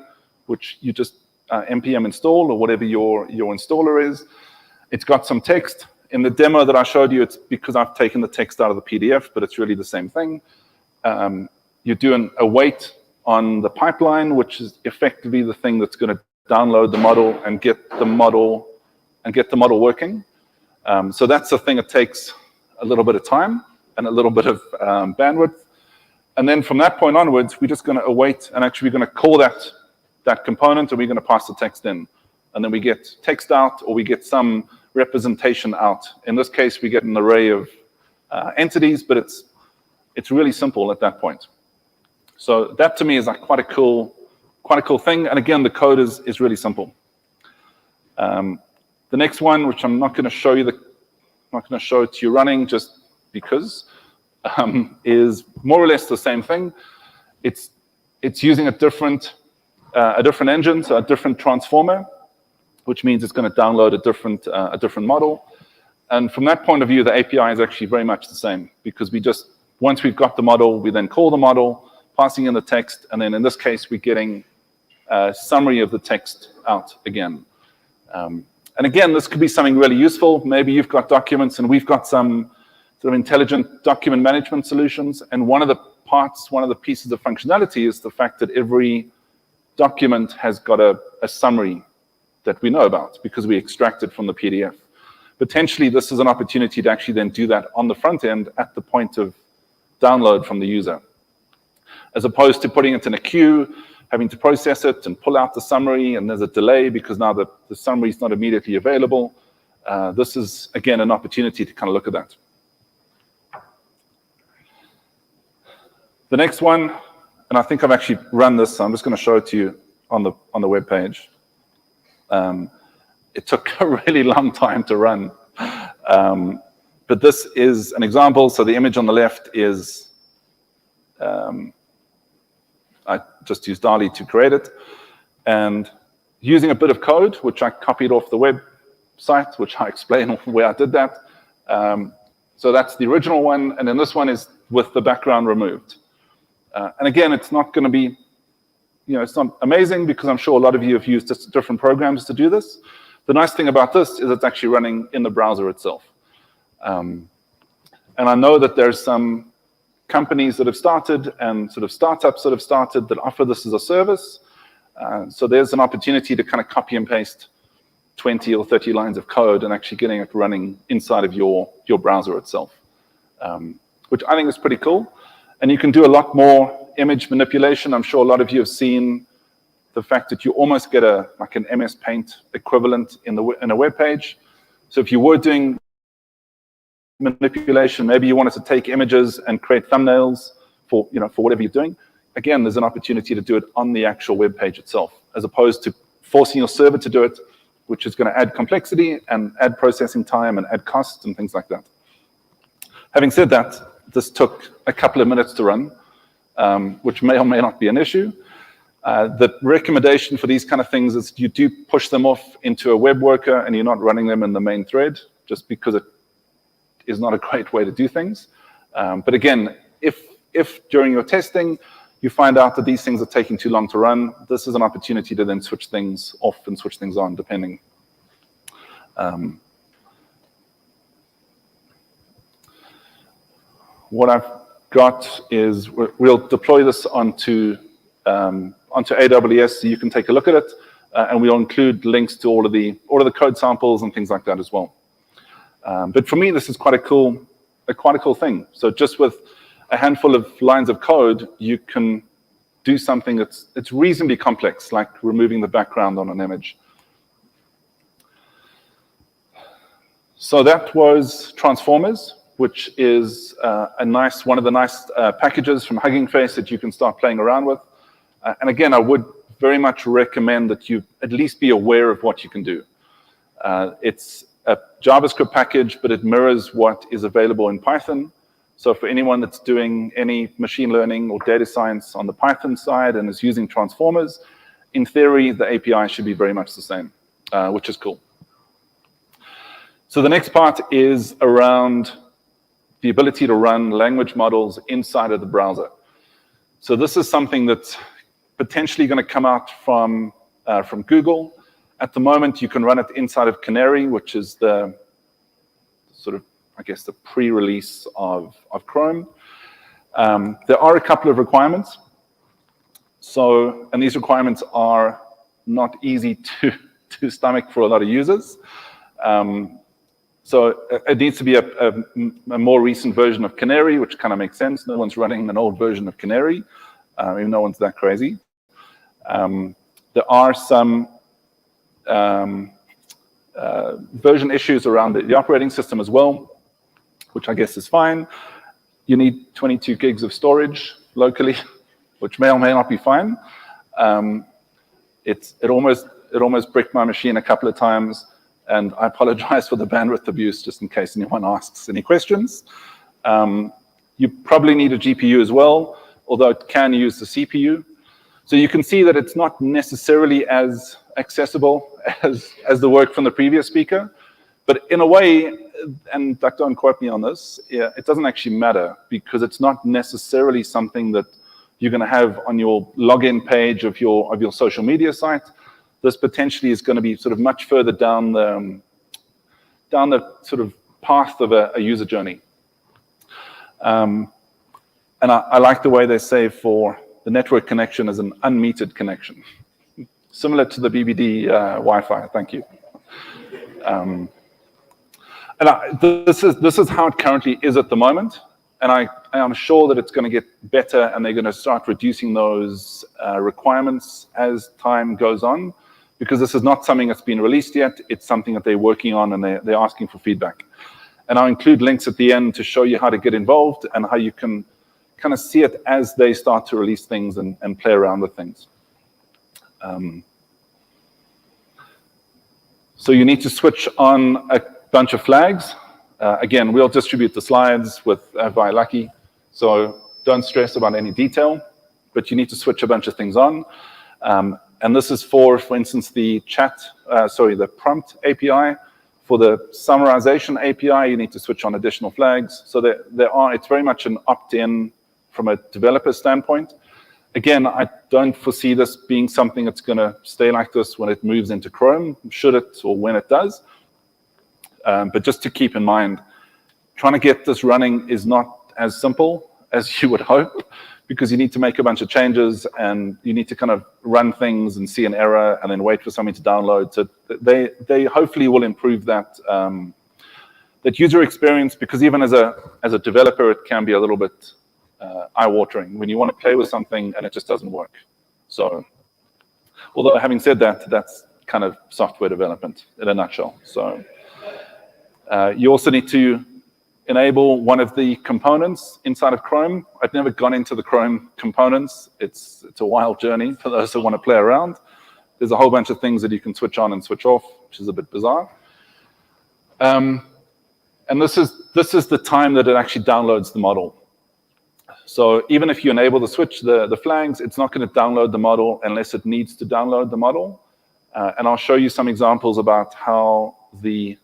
S7: which you just npm install or whatever your installer is. It's got some text. In the demo that I showed you, it's because I've taken the text out of the PDF, but it's really the same thing. You're doing a wait on the pipeline, which is effectively the thing that's going to download the model and get the model working. So that's the thing that takes a little bit of time and a little bit of bandwidth. And then from that point onwards, we're just going to await, and actually we're going to call that component, and we're going to pass the text in. And then we get text out, or we get some representation out. In this case, we get an array of entities, but it's really simple at that point. So that to me is like quite a cool thing. And again, the code is really simple. The next one, which I'm not going to show you, not going to show it to you running just because, is more or less the same thing. It's using a different engine, so a different transformer, which means it's going to download a different model. And from that point of view, the API is actually very much the same, because once we've got the model, we then call the model, passing in the text, and then in this case, we're getting a summary of the text out again. And again, this could be something really useful. Maybe you've got documents, and we've got some sort of intelligent document management solutions. And one of the pieces of functionality is the fact that every document has got a summary that we know about because we extract it from the PDF. Potentially, this is an opportunity to actually then do that on the front end at the point of download from the user, as opposed to putting it in a queue, having to process it and pull out the summary, and there's a delay because now the summary is not immediately available. This is, again, an opportunity to kind of look at that. The next one, and I think I've actually run this, so I'm just going to show it to you on the web page. It took a really long time to run, but But this is an example. So the image on the left is, I just used DALL-E to create it. And using a bit of code, which I copied off the website, which I explain where I did that. So that's the original one. And then this one is with the background removed. And again, it's not going to be, it's not amazing because I'm sure a lot of you have used different programs to do this. The nice thing about this is it's actually running in the browser itself. And I know that there's some companies that have started and sort of startups that have started that offer this as a service. So there's an opportunity to kind of copy and paste 20 or 30 lines of code and actually getting it running inside of your browser itself, which I think is pretty cool. And you can do a lot more image manipulation. I'm sure a lot of you have seen the fact that you almost get like an MS Paint equivalent in a web page. So if you were doing manipulation, maybe you wanted to take images and create thumbnails for whatever you're doing. Again, there's an opportunity to do it on the actual web page itself, as opposed to forcing your server to do it, which is going to add complexity and add processing time and add costs and things like that. Having said that, this took a couple of minutes to run, which may or may not be an issue. The recommendation for these kind of things is you do push them off into a web worker and you're not running them in the main thread, just because it is not a great way to do things. But again, if during your testing you find out that these things are taking too long to run, this is an opportunity to then switch things off and switch things on, depending. What I've got is we'll deploy this onto AWS, so you can take a look at it, and we'll include links to all of the code samples and things like that as well. But for me, this is quite a cool thing. So just with a handful of lines of code, you can do something that's reasonably complex, like removing the background on an image. So that was Transformers, which is one of the nice packages from Hugging Face that you can start playing around with. And again, I would very much recommend that you at least be aware of what you can do. It's a JavaScript package, but it mirrors what is available in Python. So for anyone that's doing any machine learning or data science on the Python side and is using transformers, in theory, the API should be very much the same, which is cool. So the next part is around the ability to run language models inside of the browser. So this is something that's potentially going to come out from Google. At the moment, you can run it inside of Canary, which is the sort of, I guess, the pre-release of Chrome. There are a couple of requirements. And these requirements are not easy to stomach for a lot of users. So it needs to be a more recent version of Canary, which kind of makes sense. No one's running an old version of Canary, even no one's that crazy. There are some version issues around the operating system as well, which I guess is fine. You need 22 gigs of storage locally, which may or may not be fine. It almost bricked my machine a couple of times, and I apologize for the bandwidth abuse, just in case anyone asks any questions. You probably need a GPU as well, although it can use the CPU. So you can see that it's not necessarily as accessible as the work from the previous speaker. But in a way, and don't quote me on this, it doesn't actually matter, because it's not necessarily something that you're going to have on your login page of your social media site. This potentially is going to be sort of much further down the sort of path of a user journey. And I like the way they say for the network connection as an unmetered connection, similar to the BBD Wi-Fi. Thank you. This is how it currently is at the moment, and I am sure that it's going to get better, and they're going to start reducing those requirements as time goes on, because this is not something that's been released yet. It's something that they're working on, and they're asking for feedback. And I'll include links at the end to show you how to get involved and how you can kind of see it as they start to release things and play around with things. So you need to switch on a bunch of flags. Again, we'll distribute the slides with via Lucky, so don't stress about any detail, but you need to switch a bunch of things on. And this is for instance, the the prompt API. For the summarization API, you need to switch on additional flags. So it's very much an opt-in from a developer standpoint. Again, I don't foresee this being something that's going to stay like this when it moves into Chrome, should it, or when it does. But just to keep in mind, trying to get this running is not as simple as you would hope, because you need to make a bunch of changes and you need to kind of run things and see an error and then wait for something to download. So they hopefully will improve that that user experience, because even as a developer, it can be a little bit eye-watering when you want to play with something and it just doesn't work. So, although having said that, that's kind of software development in a nutshell. So you also need to enable one of the components inside of Chrome. I've never gone into the Chrome components. It's a wild journey for those who want to play around. There's a whole bunch of things that you can switch on and switch off, which is a bit bizarre. And this is the time that it actually downloads the model. So even if you enable the flags, it's not going to download the model unless it needs to download the model. And I'll show you some examples about how the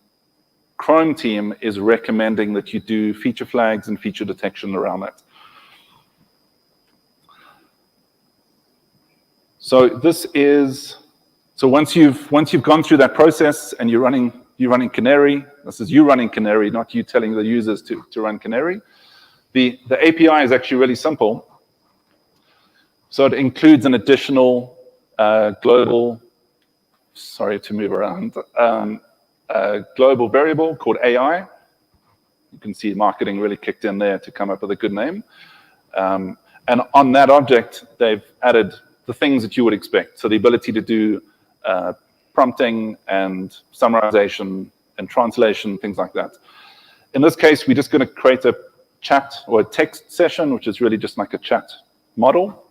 S7: Chrome team is recommending that you do feature flags and feature detection around that. So once you've gone through that process and you're running Canary, this is you running Canary, not you telling the users to run Canary. The API is actually really simple. So it includes an additional global, sorry to move around, global variable called AI. You can see marketing really kicked in there to come up with a good name. And on that object, they've added the things that you would expect. So the ability to do prompting and summarization and translation, things like that. In this case, we're just going to create a chat or a text session, which is really just like a chat model.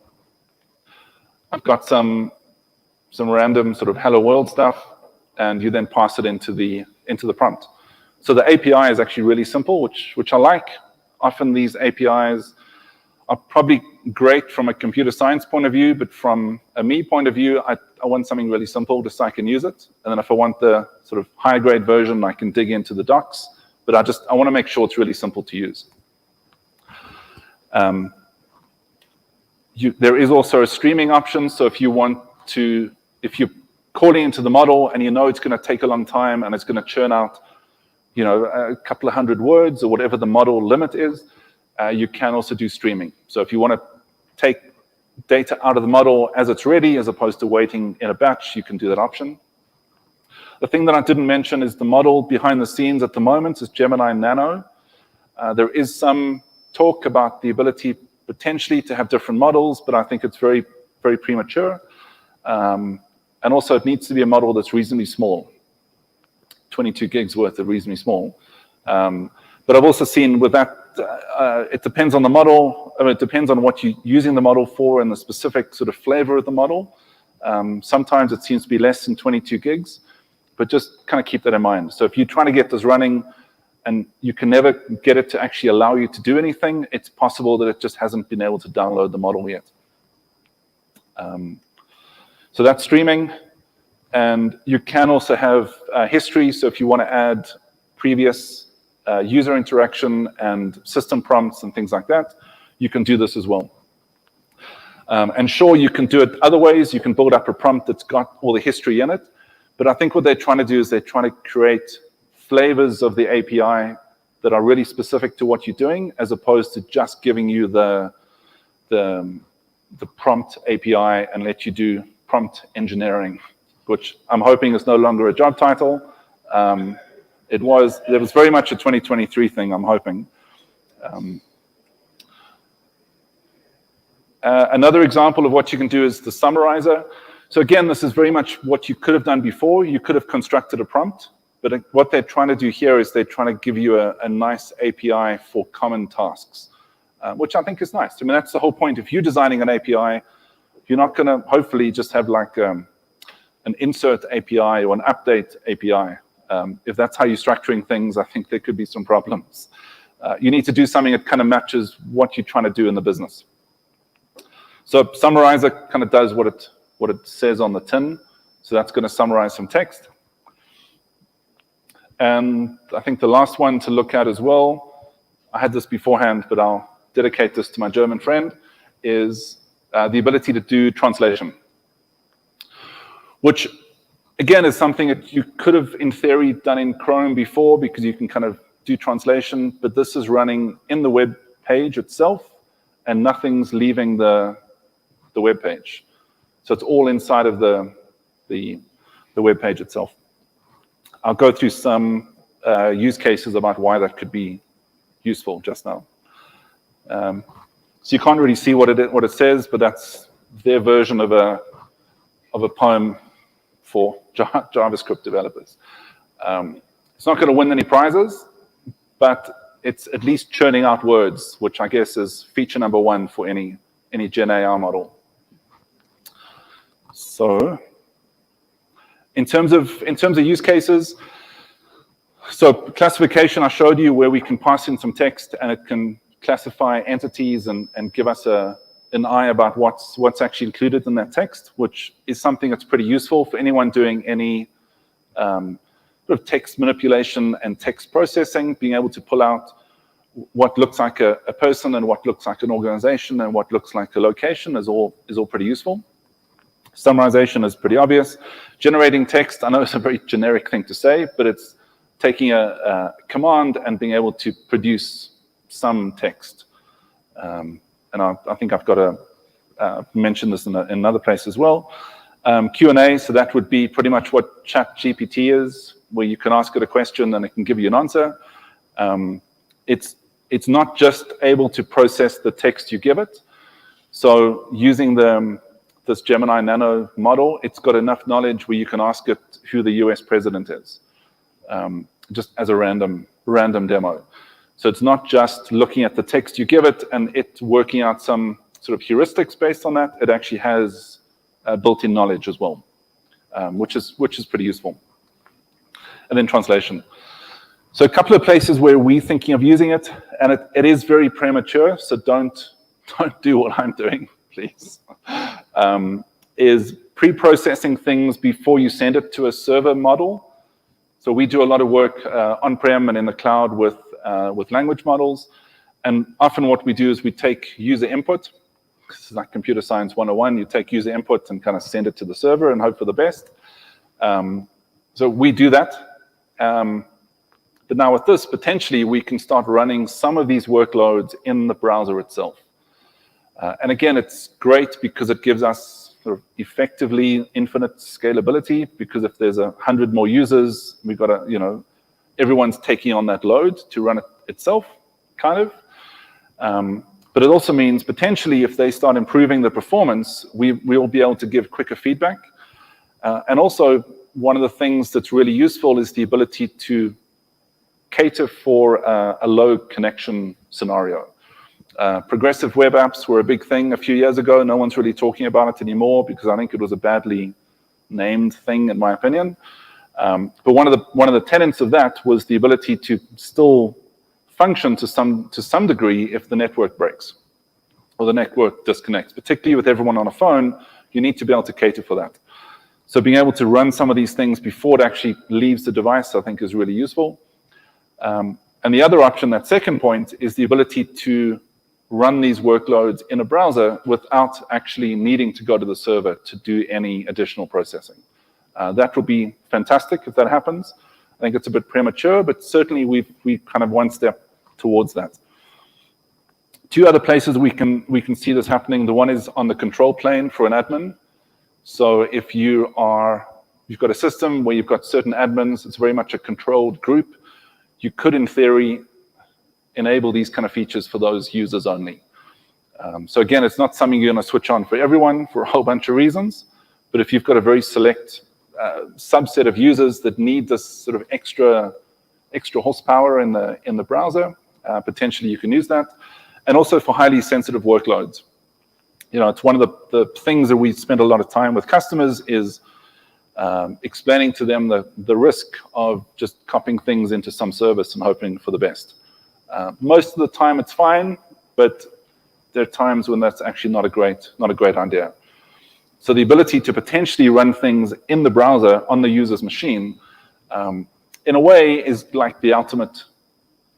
S7: I've got some random sort of hello world stuff, and you then pass it into the prompt. So the API is actually really simple, which I like. Often these APIs are probably great from a computer science point of view, but from a me point of view, I want something really simple just so I can use it. And then if I want the sort of high grade version, I can dig into the docs, but I want to make sure it's really simple to use. There is also a streaming option. So if you're calling into the model and you know it's going to take a long time and it's going to churn out, a couple of 100 words or whatever the model limit is, you can also do streaming. So if you want to take data out of the model as it's ready, as opposed to waiting in a batch, you can do that option. The thing that I didn't mention is the model behind the scenes at the moment is Gemini Nano. There is some talk about the ability potentially to have different models, but I think it's very, very premature. And also it needs to be a model that's reasonably small. 22 gigs worth of reasonably small. But I've also seen with that, it depends on the model. I mean, it depends on what you're using the model for and the specific sort of flavor of the model. Sometimes it seems to be less than 22 gigs, but just kind of keep that in mind. So if you're trying to get this running and you can never get it to actually allow you to do anything, it's possible that it just hasn't been able to download the model yet. So that's streaming. And you can also have history. So if you want to add previous user interaction and system prompts and things like that, you can do this as well. And sure, you can do it other ways. You can build up a prompt that's got all the history in it. But I think what they're trying to do is they're trying to create flavors of the API that are really specific to what you're doing, as opposed to just giving you the prompt API and let you do prompt engineering, which I'm hoping is no longer a job title. It was very much a 2023 thing, I'm hoping. Another example of what you can do is the summarizer. So again, this is very much what you could have done before. You could have constructed a prompt, but what they're trying to do here is they're trying to give you a nice API for common tasks, which I think is nice. I mean, that's the whole point. If you're designing an API, you're not going to hopefully just have like an insert API or an update API. If that's how you're structuring things, I think there could be some problems. You need to do something that kind of matches what you're trying to do in the business. So summarizer kind of does what it says on the tin. So that's going to summarize some text. And I think the last one to look at as well, I had this beforehand, but I'll dedicate this to my German friend, is the ability to do translation, which again is something that you could have in theory done in Chrome before, because you can kind of do translation, but this is running in the web page itself and nothing's leaving the web page. So it's all inside of the web page itself. I'll go through some use cases about why that could be useful just now. So you can't really see what it says, but that's their version of a poem for JavaScript developers. It's not going to win any prizes, but it's at least churning out words, which I guess is feature number one for any Gen AI model. So in terms of use cases, so classification, I showed you where we can pass in some text and it can classify entities and give us an eye about what's actually included in that text, which is something that's pretty useful for anyone doing any sort of text manipulation and text processing. Being able to pull out what looks like a person and what looks like an organization and what looks like a location is all pretty useful. Summarization is pretty obvious. Generating text, I know it's a very generic thing to say, but it's taking a command and being able to produce some text. And I think I've got to mention this in another place as well. Q&A, so that would be pretty much what ChatGPT is, where you can ask it a question and it can give you an answer. It's not just able to process the text you give it. So using this Gemini Nano model, it's got enough knowledge where you can ask it who the US president is, just as a random demo. So it's not just looking at the text you give it and it working out some sort of heuristics based on that. It actually has built-in knowledge as well, which is pretty useful. And then translation. So a couple of places where we're thinking of using it, and it is very premature, so don't do what I'm doing, please. Is pre-processing things before you send it to a server model. So we do a lot of work on-prem and in the cloud with language models. And often what we do is we take user input. This is like computer science 101. You take user input and kind of send it to the server and hope for the best. So we do that. But now with this, potentially we can start running some of these workloads in the browser itself. And again, it's great because it gives us sort of effectively infinite scalability, because if there's 100 more users, we've got to, everyone's taking on that load to run it itself, kind of. But it also means potentially if they start improving the performance, we'll be able to give quicker feedback. And also, one of the things that's really useful is the ability to cater for a low connection scenario. Progressive web apps were a big thing a few years ago. No one's really talking about it anymore because I think it was a badly named thing, in my opinion. But one of the tenets of that was the ability to still function to some degree if the network breaks or the network disconnects. Particularly with everyone on a phone, you need to be able to cater for that. So being able to run some of these things before it actually leaves the device, I think, is really useful. And the other option, that second point, is the ability to run these workloads in a browser without actually needing to go to the server to do any additional processing. That would be fantastic if that happens. I think it's a bit premature, but certainly we've kind of one step towards that. Two other places we can see this happening. The one is on the control plane for an admin. So if you've got a system where you've got certain admins, it's very much a controlled group. You could, in theory, enable these kind of features for those users only. So again, it's not something you're going to switch on for everyone for a whole bunch of reasons. But if you've got a very select subset of users that need this sort of extra horsepower in the browser, potentially you can use that. And also for highly sensitive workloads. It's one of the things that we spend a lot of time with customers is explaining to them the risk of just copying things into some service and hoping for the best. Most of the time it's fine, but there are times when that's actually not a great idea. So the ability to potentially run things in the browser on the user's machine, in a way, is like the ultimate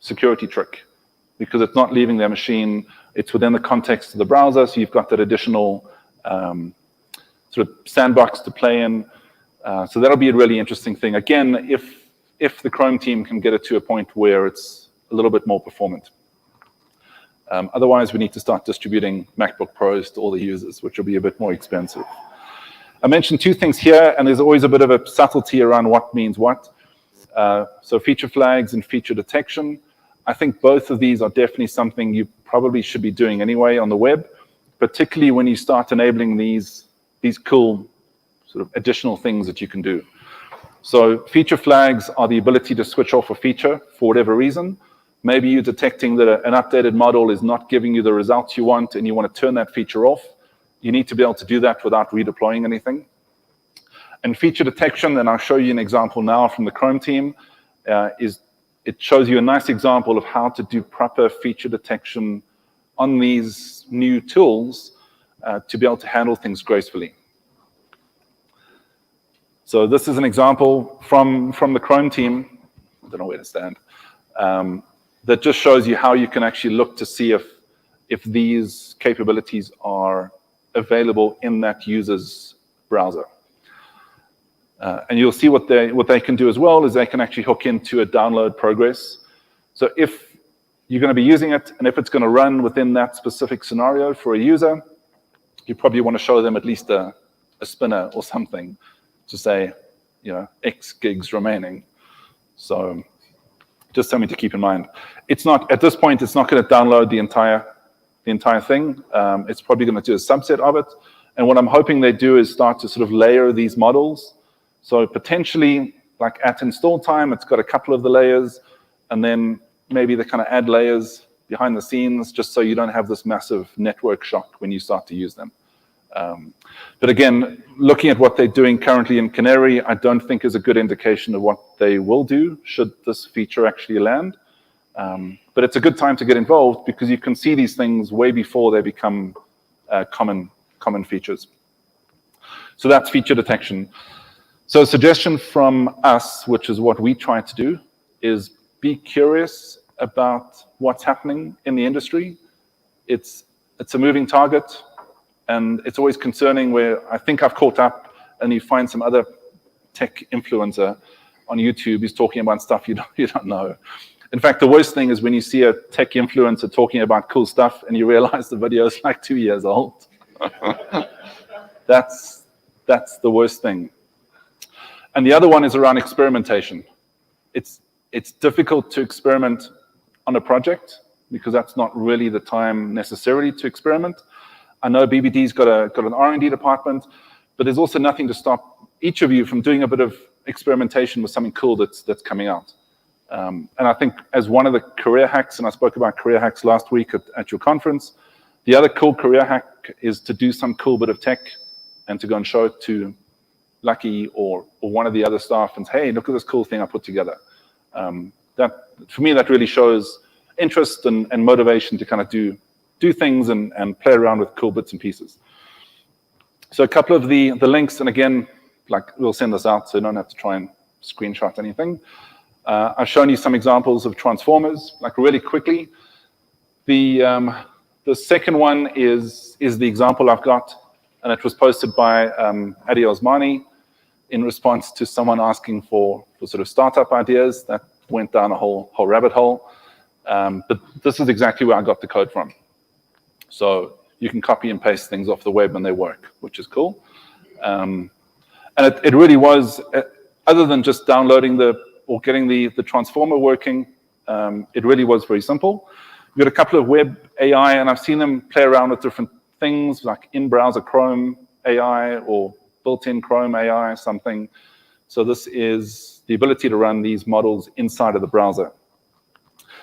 S7: security trick, because it's not leaving their machine, it's within the context of the browser, so you've got that additional sort of sandbox to play in. So that'll be a really interesting thing. Again, if the Chrome team can get it to a point where it's a little bit more performant. Otherwise, we need to start distributing MacBook Pros to all the users, which will be a bit more expensive. I mentioned two things here, and there's always a bit of a subtlety around what means what. So feature flags and feature detection. I think both of these are definitely something you probably should be doing anyway on the web, particularly when you start enabling these cool sort of additional things that you can do. So feature flags are the ability to switch off a feature for whatever reason. Maybe you're detecting that an updated model is not giving you the results you want and you want to turn that feature off. You need to be able to do that without redeploying anything. And feature detection, and I'll show you an example now from the Chrome team, it shows you a nice example of how to do proper feature detection on these new tools to be able to handle things gracefully. So this is an example from the Chrome team. I don't know where to stand. That just shows you how you can actually look to see if these capabilities are available in that user's browser. And you'll see what they can do as well is they can actually hook into a download progress. So if you're going to be using it, and if it's going to run within that specific scenario for a user, you probably want to show them at least a spinner or something to say, X gigs remaining. So just something to keep in mind. It's not, at this point, it's not going to download the entire thing. It's probably going to do a subset of it. And what I'm hoping they do is start to sort of layer these models. So potentially, like at install time, it's got a couple of the layers, and then maybe they kind of add layers behind the scenes just so you don't have this massive network shock when you start to use them. But again, looking at what they're doing currently in Canary, I don't think is a good indication of what they will do should this feature actually land. But it's a good time to get involved because you can see these things way before they become common features. So that's feature detection. So a suggestion from us, which is what we try to do, is be curious about what's happening in the industry. It's a moving target, and it's always concerning where I think I've caught up and you find some other tech influencer on YouTube who's talking about stuff you don't know. In fact, the worst thing is when you see a tech influencer talking about cool stuff and you realize the video is like 2 years old. That's the worst thing. And the other one is around experimentation. It's difficult to experiment on a project because that's not really the time necessarily to experiment. I know BBD's got an R&D department, but there's also nothing to stop each of you from doing a bit of experimentation with something cool that's coming out. And I think as one of the career hacks, and I spoke about career hacks last week at your conference, the other cool career hack is to do some cool bit of tech and to go and show it to Lucky or one of the other staff and say, hey, look at this cool thing I put together. For me, that really shows interest and motivation to kind of do things and play around with cool bits and pieces. So a couple of the links, and again, like we'll send this out so you don't have to try and screenshot anything. I've shown you some examples of transformers, like really quickly. The second one is the example I've got, and it was posted by Adi Osmani in response to someone asking for sort of startup ideas that went down a whole rabbit hole. But this is exactly where I got the code from. So you can copy and paste things off the web and they work, which is cool. And it really was, other than just downloading or getting the transformer working, it really was very simple. We've got a couple of web AI, and I've seen them play around with different things like in-browser Chrome AI or built-in Chrome AI, something. So this is the ability to run these models inside of the browser.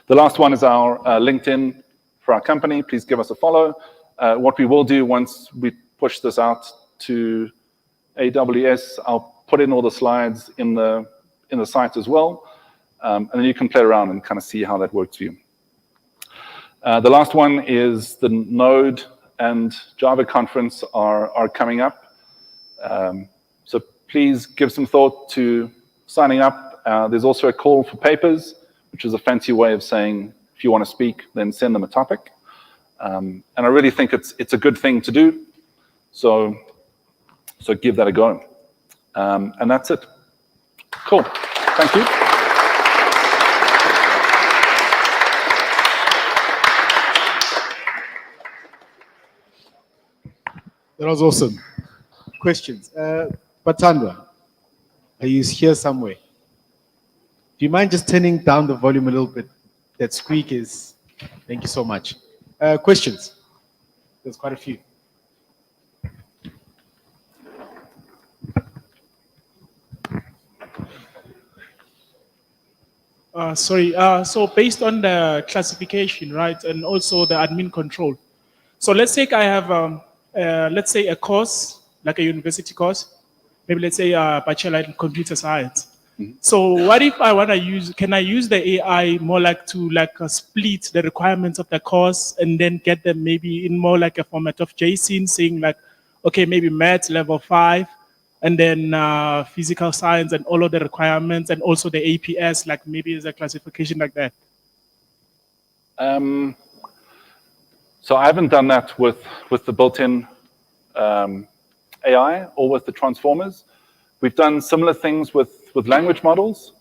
S7: The last one is our LinkedIn for our company. Please give us a follow. What we will do once we push this out to AWS, I'll put in all the slides in the site as well. And then you can play around and kind of see how that works for you. The last one is the Node and Java conference are coming up. So please give some thought to signing up. There's also a call for papers, which is a fancy way of saying if you want to speak, then send them a topic. And I really think it's a good thing to do. So give that a go. And that's it. Cool. Thank you.
S2: That was awesome. Questions? Batandwa, are you here somewhere? Do you mind just turning down the volume a little bit? That squeak is... Thank you so much. Questions? There's quite a few.
S8: So based on the classification, right, and also the admin control. So let's say I have, let's say a course, like a university course, maybe let's say a bachelor in computer science. So what if I want to use, can I use the AI more like to split the requirements of the course and then get them maybe in more like a format of JSON, saying like, okay, maybe maths level 5, and then physical science and all of the requirements, and also the APS, like maybe as a classification like that?
S7: So I haven't done that with the built-in AI or with the transformers. We've done similar things with language models,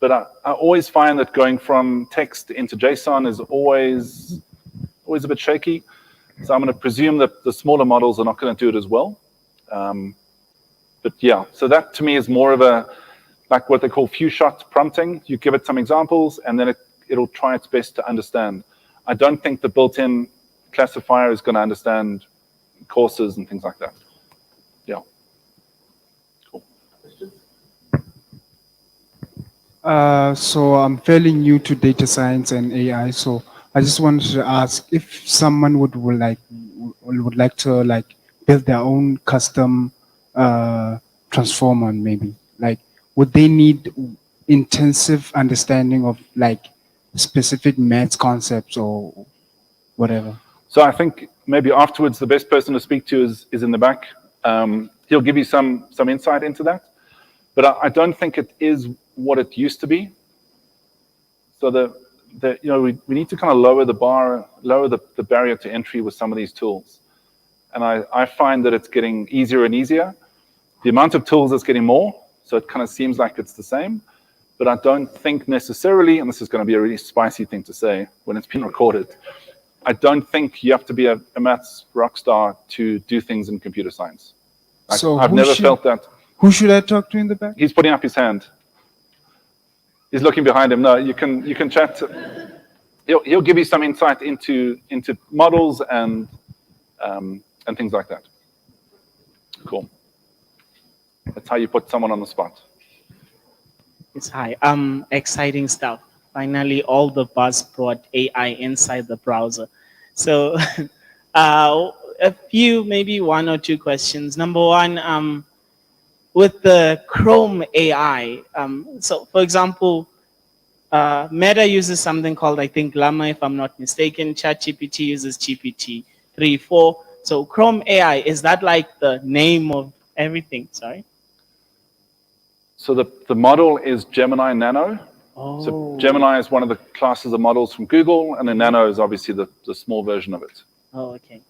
S7: but I always find that going from text into JSON is always a bit shaky. So I'm going to presume that the smaller models are not going to do it as well. But yeah, so that to me is more of a, like what they call few-shot prompting. You give it some examples, and then it'll try its best to understand. I don't think the built-in classifier is going to understand courses and things like that. Yeah. Cool.
S5: So I'm fairly new to data science and AI, so I just wanted to ask if someone would like to build their own custom transformer, maybe. Like, would they need intensive understanding of specific maths concepts or whatever?
S7: So I think maybe afterwards the best person to speak to is in the back. He'll give you some insight into that. But I don't think it is what it used to be. So we need to kind of lower the bar, lower the barrier to entry with some of these tools. And I find that it's getting easier and easier. The amount of tools is getting more, so it kind of seems like it's the same. But I don't think necessarily, and this is going to be a really spicy thing to say when it's been recorded, I don't think you have to be a maths rock star to do things in computer science.
S5: So
S7: I've never felt that.
S5: Who should I talk to in the back?
S7: He's putting up his hand. He's looking behind him. No, you can chat. He'll give you some insight into models and things like that. Cool. That's how you put someone on the spot.
S9: It's hi. Exciting stuff. Finally, all the buzz brought AI inside the browser. So a few, maybe one or two questions. Number one, with the Chrome AI, so for example, Meta uses something called, I think, Llama, if I'm not mistaken. ChatGPT uses GPT 3.4. So Chrome AI, is that like the name of everything? Sorry.
S7: So the model is Gemini Nano.
S9: Oh.
S7: So Gemini is one of the classes of models from Google, and then Nano is obviously the small version of it.
S9: Oh, okay.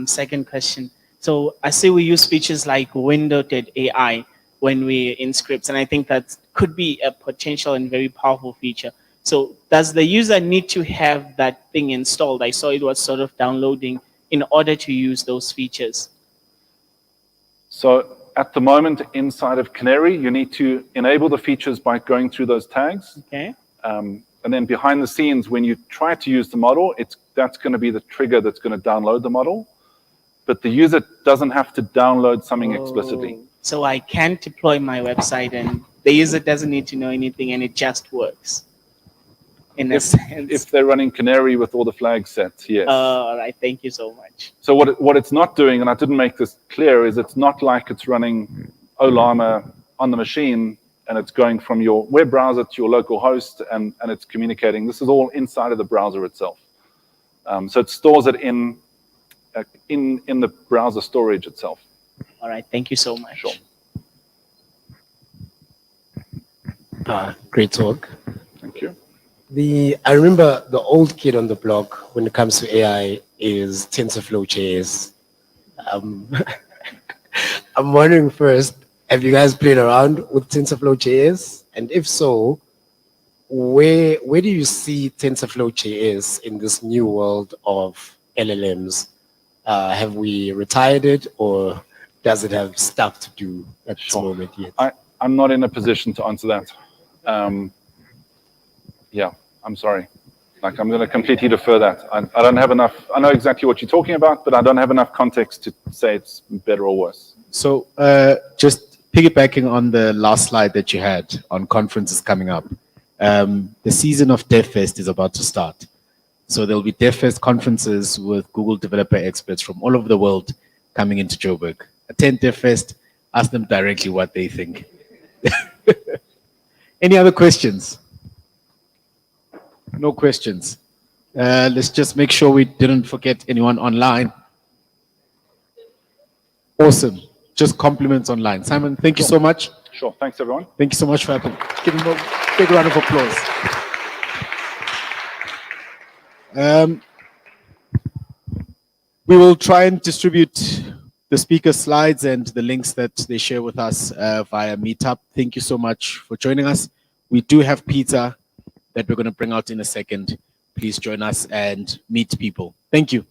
S9: Second question. So I see we use features like windowed AI when we're in scripts, and I think that could be a potential and very powerful feature. So does the user need to have that thing installed? I saw it was sort of downloading in order to use those features.
S7: So at the moment, inside of Canary, you need to enable the features by going through those tags.
S9: Okay.
S7: And then behind the scenes, when you try to use the model, that's going to be the trigger that's going to download the model. But the user doesn't have to download something explicitly.
S9: So I can deploy my website and the user doesn't need to know anything and it just works, in a sense.
S7: If they're running Canary with all the flags set, yes.
S9: All right, thank you so much.
S7: So what it's not doing, and I didn't make this clear, is it's not like it's running Ollama on the machine, and it's going from your web browser to your local host, and it's communicating. This is all inside of the browser itself. So it stores it in the browser storage itself.
S9: All right, thank you so much.
S7: Sure.
S1: Great talk.
S7: Thank you.
S1: I remember the old kid on the block when it comes to AI is TensorFlow.js. I'm wondering first, have you guys played around with TensorFlow.js? And if so, where do you see TensorFlow.js in this new world of LLMs? Have we retired it, or does it have stuff to do at this moment yet?
S7: I'm not in a position to answer that. Yeah, I'm sorry. Like, I'm going to completely defer that. I don't have enough. I know exactly what you're talking about, but I don't have enough context to say it's better or worse.
S2: So just piggybacking on the last slide that you had on conferences coming up, the season of DevFest is about to start. So there'll be DevFest conferences with Google developer experts from all over the world coming into Joburg. Attend DevFest, ask them directly what they think. Any other questions? No questions. Let's just make sure we didn't forget anyone online. Awesome. Just compliments online. Simon, thank you so much.
S7: Sure. Thanks, everyone.
S2: Thank you so much for having. Give him a big round of applause. We will try and distribute the speaker slides and the links that they share with us via Meetup. Thank you so much for joining us. We do have pizza that we're going to bring out in a second. Please join us and meet people. Thank you.